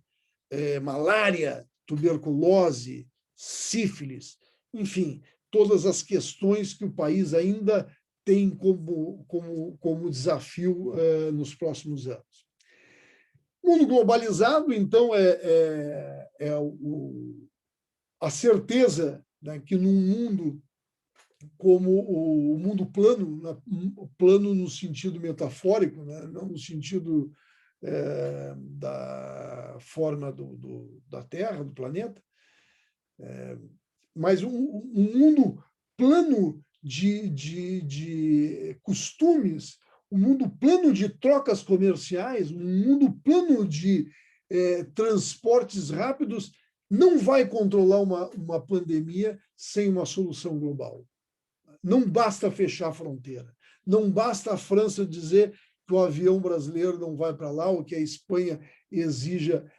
malária, tuberculose, sífilis, enfim, todas as questões que o país ainda tem como desafio nos próximos anos. Mundo globalizado, então, a certeza, né, que num mundo como o mundo plano, plano no sentido metafórico, né, não no sentido da forma da Terra, do planeta, mas um mundo plano de costumes, um mundo plano de trocas comerciais, um mundo plano de transportes rápidos, não vai controlar uma pandemia sem uma solução global. Não basta fechar a fronteira, não basta a França dizer que o avião brasileiro não vai para lá, ou que a Espanha exija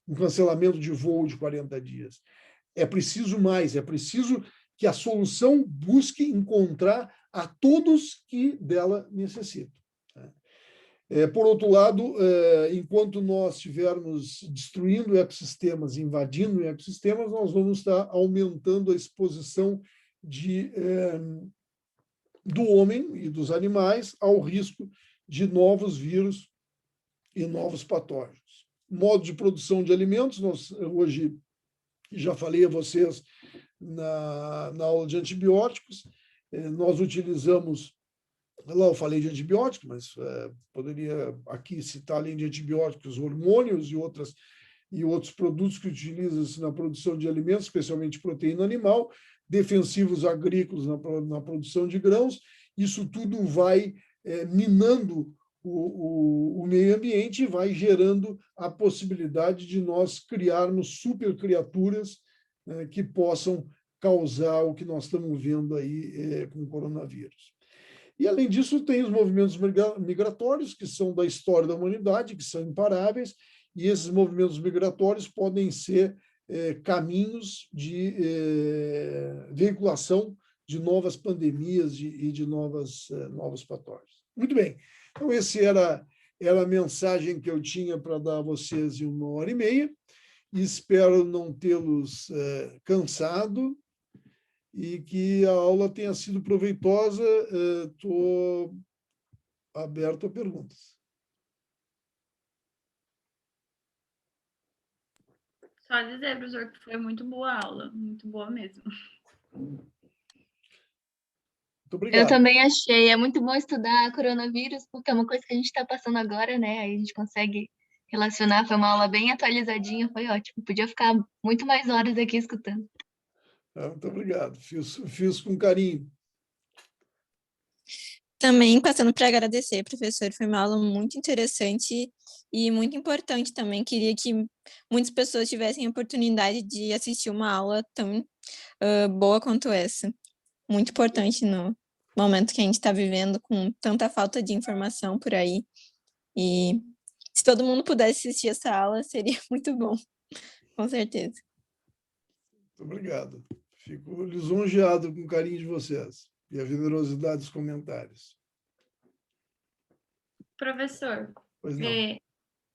um cancelamento de voo de 40 dias. É preciso mais, é preciso que a solução busque encontrar a todos que dela necessitam. Por outro lado, enquanto nós estivermos destruindo ecossistemas, invadindo ecossistemas, nós vamos estar aumentando a exposição do homem e dos animais ao risco de novos vírus e novos patógenos. Modo de produção de alimentos, nós hoje já falei a vocês na aula de antibióticos, nós utilizamos, lá eu falei de antibióticos, mas poderia aqui citar, além de antibióticos, hormônios e outros produtos que utilizam-se na produção de alimentos, especialmente proteína animal, defensivos agrícolas na produção de grãos. Isso tudo vai minando o meio ambiente e vai gerando a possibilidade de nós criarmos supercriaturas que possam causar o que nós estamos vendo aí com o coronavírus. E, além disso, tem os movimentos migratórios, que são da história da humanidade, que são imparáveis, e esses movimentos migratórios podem ser caminhos de veiculação de novas pandemias e de novos patógenos. Muito bem. Então, essa era a mensagem que eu tinha para dar a vocês em 1h30, e espero não tê-los cansado e que a aula tenha sido proveitosa. Estou aberto a perguntas. Só dizer, professor, que foi muito boa a aula, muito boa mesmo. Muito obrigado. Eu também achei. É muito bom estudar coronavírus, porque é uma coisa que a gente está passando agora, né? Aí a gente consegue relacionar. Foi uma aula bem atualizadinha, foi ótimo. Podia ficar muito mais horas aqui escutando. Muito obrigado. Fiz com carinho. Também passando para agradecer, professor, foi uma aula muito interessante e muito importante também. Queria que muitas pessoas tivessem a oportunidade de assistir uma aula tão boa quanto essa. Muito importante no momento que a gente está vivendo, com tanta falta de informação por aí. E se todo mundo pudesse assistir essa aula, seria muito bom, com certeza. Muito obrigado. Fico lisonjeado com o carinho de vocês e a generosidade dos comentários. Professor, Pois não.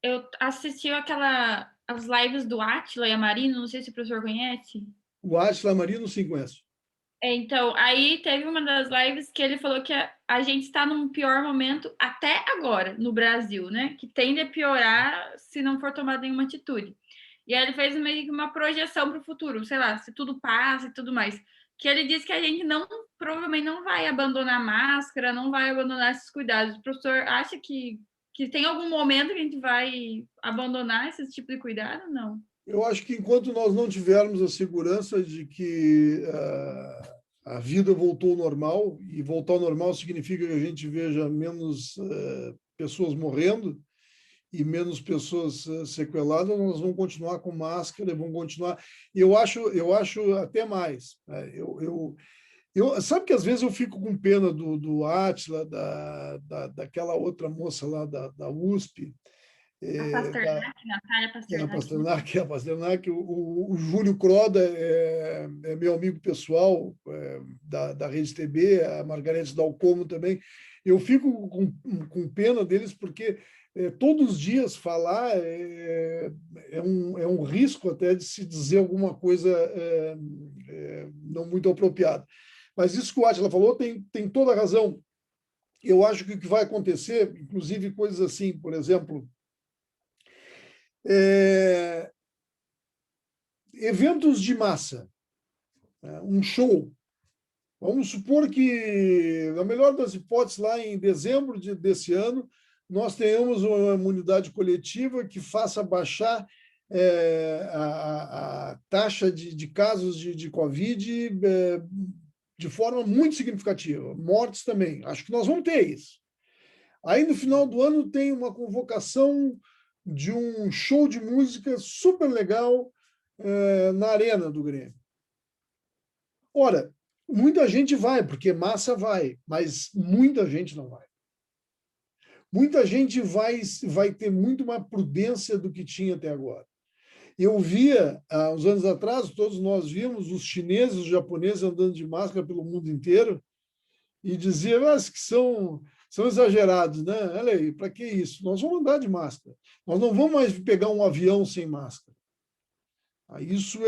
eu assisti as lives do Átila e a Marina, não sei se o professor conhece. O Átila e a Marina, sim, conheço. Então, aí teve uma das lives que ele falou que a gente está num pior momento até agora no Brasil, né? Que tende a piorar se não for tomada nenhuma atitude. E aí ele fez meio que uma projeção para o futuro, sei lá, se tudo passa e tudo mais. Que ele disse que a gente provavelmente não vai abandonar a máscara, não vai abandonar esses cuidados. O professor acha que tem algum momento que a gente vai abandonar esse tipo de cuidado? Não. Eu acho que enquanto nós não tivermos a segurança de que a vida voltou ao normal, e voltar ao normal significa que a gente veja menos pessoas morrendo e menos pessoas sequeladas. Nós vamos continuar com máscara, vamos continuar. Eu acho até mais. Né? Sabe que às vezes eu fico com pena do Átila, daquela outra moça lá da USP, Natália Pasternak. O Júlio Croda é meu amigo pessoal da Rede TV, a Margarete Dalcomo também. Eu fico com pena deles porque todos os dias falar é um risco até de se dizer alguma coisa não muito apropriada. Mas isso que o Átila falou tem toda a razão. Eu acho que o que vai acontecer, inclusive coisas assim, por exemplo, eventos de massa, um show. Vamos supor que, na melhor das hipóteses, lá em dezembro desse ano, nós tenhamos uma imunidade coletiva que faça baixar a taxa de casos de Covid de forma muito significativa. Mortes também. Acho que nós vamos ter isso. Aí, no final do ano, tem uma convocação de um show de música super legal na Arena do Grêmio. Ora, muita gente vai, porque massa vai, mas muita gente não vai. Muita gente vai ter muito mais prudência do que tinha até agora. Eu via, há uns anos atrás, todos nós vimos os chineses, os japoneses andando de máscara pelo mundo inteiro e diziam que são exagerados, né? Olha aí, para que isso? Nós vamos andar de máscara. Nós não vamos mais pegar um avião sem máscara. Isso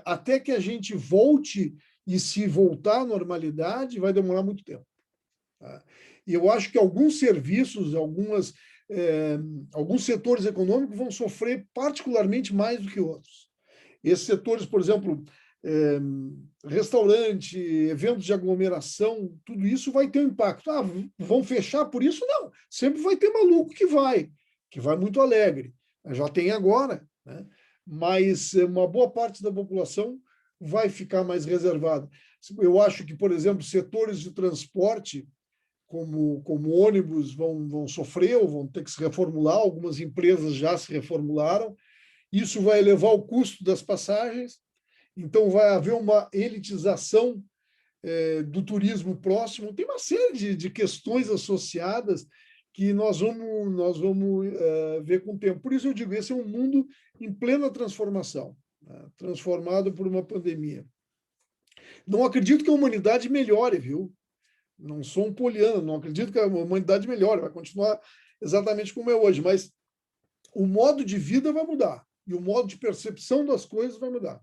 até que a gente volte, e se voltar à normalidade, vai demorar muito tempo. Tá? E eu acho que alguns serviços, alguns setores econômicos vão sofrer particularmente mais do que outros. Esses setores, por exemplo, restaurante, eventos de aglomeração, tudo isso vai ter um impacto. Vão fechar por isso? Não. Sempre vai ter maluco que vai muito alegre. Já tem agora, né? Mas uma boa parte da população vai ficar mais reservada. Eu acho que, por exemplo, setores de transporte, como ônibus, vão sofrer ou vão ter que se reformular. Algumas empresas já se reformularam. Isso vai elevar o custo das passagens. Então, vai haver uma elitização do turismo próximo. Tem uma série de questões associadas que nós vamos ver com o tempo. Por isso eu digo, esse é um mundo em plena transformação, né? Transformado por uma pandemia. Não acredito que a humanidade melhore, viu? Não sou um poliano, não acredito que a humanidade melhore, vai continuar exatamente como é hoje, mas o modo de vida vai mudar e o modo de percepção das coisas vai mudar.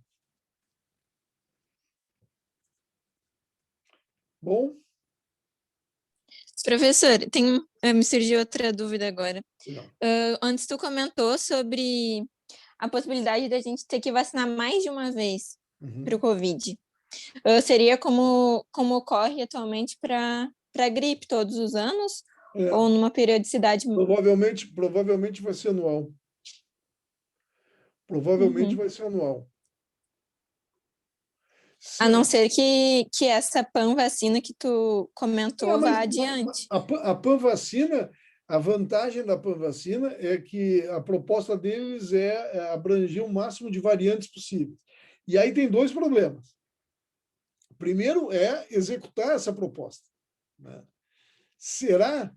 Bom? Professor, me surgiu outra dúvida agora. Antes tu comentou sobre a possibilidade da gente ter que vacinar mais de uma vez para o Covid. Seria como ocorre atualmente para a gripe todos os anos? Ou numa periodicidade? Provavelmente vai ser anual. Provavelmente vai ser anual. A não ser que essa PAN-vacina que tu comentou vá adiante. A PAN-vacina, a vantagem da PAN-vacina é que a proposta deles é abranger o máximo de variantes possíveis. E aí tem dois problemas. Primeiro é executar essa proposta, né? Será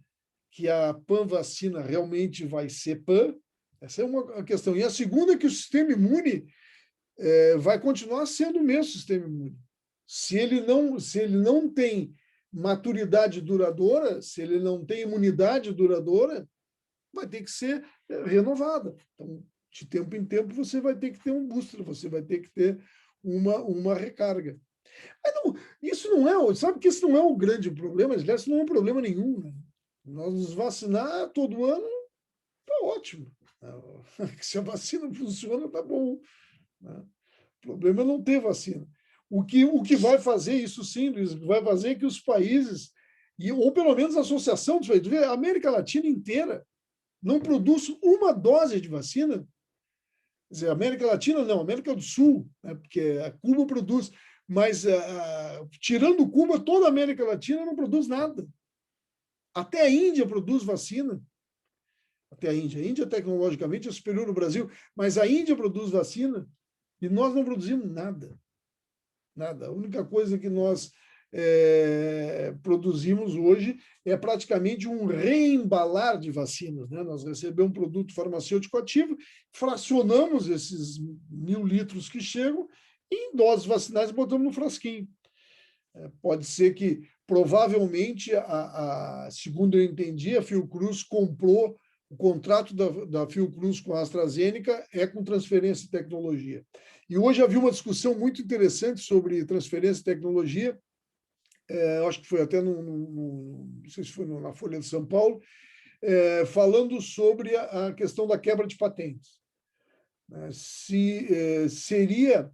que a PAN-vacina realmente vai ser PAN? Essa é uma questão. E a segunda é que o sistema imune vai continuar sendo o mesmo sistema imune. Se ele não tem maturidade duradoura, se ele não tem imunidade duradoura, vai ter que ser renovada. Então, de tempo em tempo, você vai ter que ter um booster, você vai ter que ter uma recarga. Mas não, isso não é, sabe que isso não é o grande problema, aliás, isso não é um problema nenhum, né? Nós nos vacinar todo ano, está ótimo. Se a vacina funciona, está bom. O problema é não ter vacina. O que vai fazer isso, sim, Luiz, vai fazer que os países, ou pelo menos a associação dos países, a América Latina inteira não produz uma dose de vacina. Quer dizer, a América Latina não, a América do Sul, né, porque a Cuba produz, Mas, tirando Cuba, toda a América Latina não produz nada. Até a Índia produz vacina. Até a Índia. A Índia, tecnologicamente, é superior ao Brasil, mas a Índia produz vacina e nós não produzimos nada. Nada. A única coisa que nós produzimos hoje é praticamente um reembalar de vacinas, né? Nós recebemos um produto farmacêutico ativo, fracionamos esses 1.000 litros que chegam e em doses vacinais botamos no frasquinho. Pode ser que, provavelmente, segundo eu entendi, a Fiocruz comprou o contrato da Fiocruz com a AstraZeneca com transferência de tecnologia. E hoje havia uma discussão muito interessante sobre transferência de tecnologia, acho que foi até, não sei se foi na Folha de São Paulo, falando sobre a questão da quebra de patentes. Se seria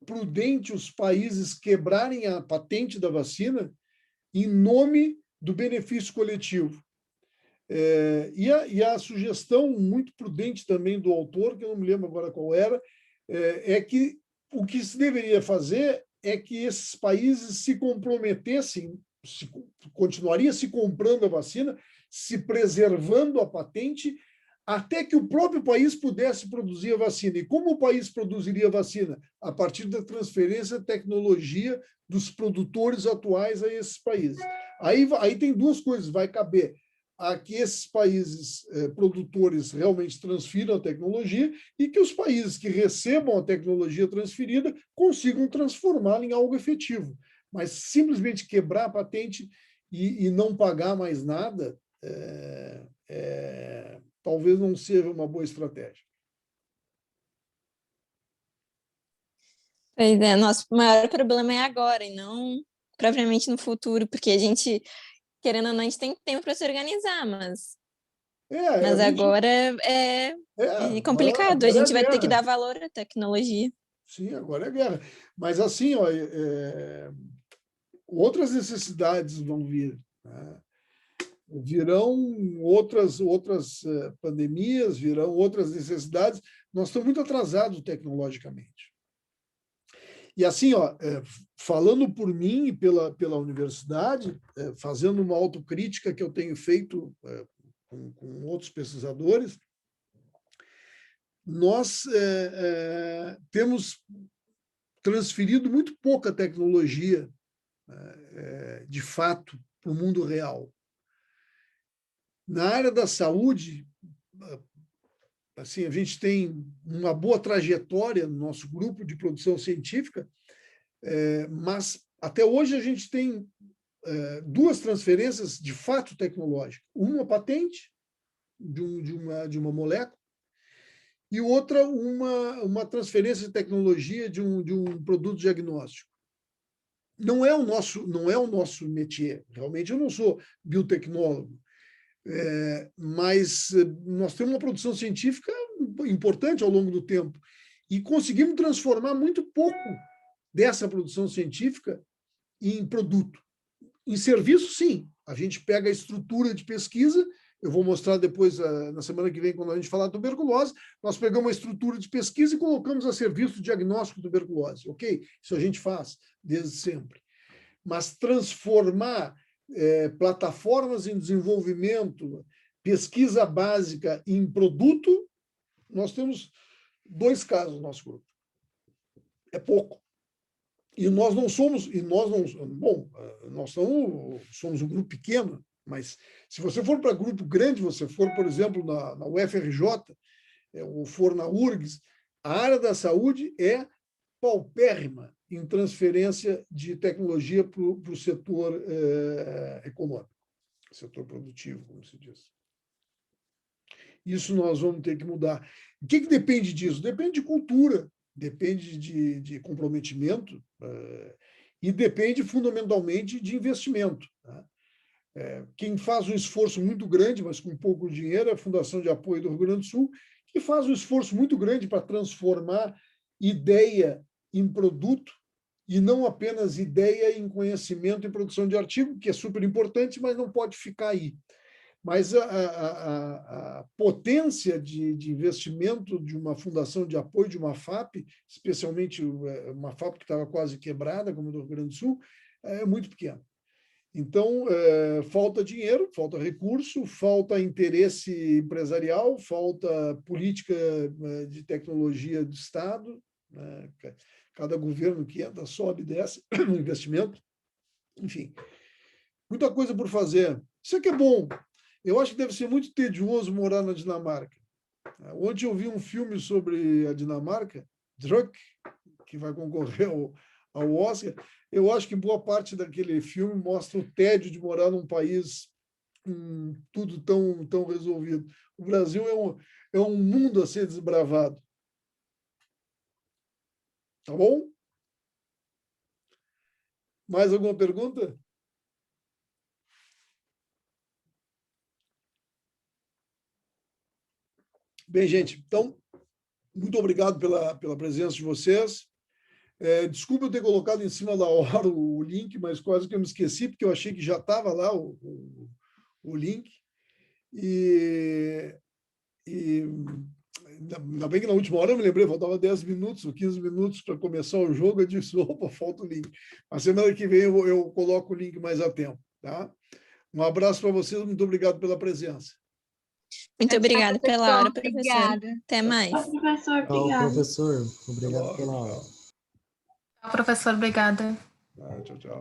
prudente os países quebrarem a patente da vacina em nome do benefício coletivo. E a sugestão muito prudente também do autor, que eu não me lembro agora qual era, é que o que se deveria fazer é que esses países se comprometessem, continuaria se comprando a vacina, se preservando a patente, até que o próprio país pudesse produzir a vacina. E como o país produziria a vacina? A partir da transferência de tecnologia dos produtores atuais a esses países. Aí tem duas coisas, vai caber a que esses países produtores realmente transfiram a tecnologia e que os países que recebam a tecnologia transferida consigam transformá-la em algo efetivo. Mas simplesmente quebrar a patente e não pagar mais nada, talvez não seja uma boa estratégia. Pois é, nosso maior problema é agora e não propriamente no futuro, porque a gente, querendo ou não, a gente tem tempo para se organizar, mas agora é complicado, a gente vai ter que dar valor à tecnologia. Sim, agora é guerra. Mas assim, outras necessidades vão vir, né? Virão outras pandemias, virão outras necessidades. Nós estamos muito atrasados tecnologicamente. E assim, falando por mim e pela universidade, fazendo uma autocrítica que eu tenho feito com outros pesquisadores, nós temos transferido muito pouca tecnologia, de fato, para o mundo real. Na área da saúde, assim, a gente tem uma boa trajetória no nosso grupo de produção científica, mas até hoje a gente tem duas transferências de fato tecnológicas. Uma patente de uma molécula e outra uma transferência de tecnologia de um produto diagnóstico. Não é o nosso métier. Realmente eu não sou biotecnólogo. Mas nós temos uma produção científica importante ao longo do tempo e conseguimos transformar muito pouco dessa produção científica em produto. Em serviço, sim. A gente pega a estrutura de pesquisa, eu vou mostrar depois, na semana que vem, quando a gente falar de tuberculose, nós pegamos uma estrutura de pesquisa e colocamos a serviço do diagnóstico de tuberculose. Ok? Isso a gente faz desde sempre. Mas transformar plataformas em desenvolvimento, pesquisa básica em produto, nós temos 2 casos no nosso grupo. É pouco. E nós não somos, nós somos um grupo pequeno, mas se você for para grupo grande, você for, por exemplo, na UFRJ, ou for na URGS, a área da saúde é paupérrima em transferência de tecnologia para o setor econômico, setor produtivo, como se diz. Isso nós vamos ter que mudar. O que depende disso? Depende de cultura, depende de comprometimento e depende fundamentalmente de investimento. Tá? Quem faz um esforço muito grande, mas com pouco dinheiro, é a Fundação de Apoio do Rio Grande do Sul, que faz um esforço muito grande para transformar ideia em produto e não apenas ideia em conhecimento e produção de artigo, que é super importante, mas não pode ficar aí. Mas a potência de investimento de uma fundação de apoio, de uma FAP, especialmente uma FAP que estava quase quebrada, como do Rio Grande do Sul, é muito pequena. Então, falta dinheiro, falta recurso, falta interesse empresarial, falta política de tecnologia do Estado, né? Cada governo que entra sobe e desce no investimento. Enfim, muita coisa por fazer. Isso aqui é bom. Eu acho que deve ser muito tedioso morar na Dinamarca. Ontem eu vi um filme sobre a Dinamarca, Druk, que vai concorrer ao Oscar. Eu acho que boa parte daquele filme mostra o tédio de morar num país com tudo tão resolvido. O Brasil é um mundo a ser desbravado. Tá bom? Mais alguma pergunta? Bem, gente, então, muito obrigado pela presença de vocês. Desculpa eu ter colocado em cima da hora o link, mas quase que eu me esqueci, porque eu achei que já estava lá o link. E ainda bem que na última hora eu me lembrei, faltava 10 minutos ou 15 minutos para começar o jogo, eu disse, opa, falta o link. A semana que vem eu coloco o link mais a tempo. Tá? Um abraço para vocês, muito obrigado pela presença. Muito obrigada pela hora, professor. Obrigada. Até mais. Professor, Tchau, obrigada. professor. Obrigado pela aula. Tchau, professor, obrigada. Tchau, tchau.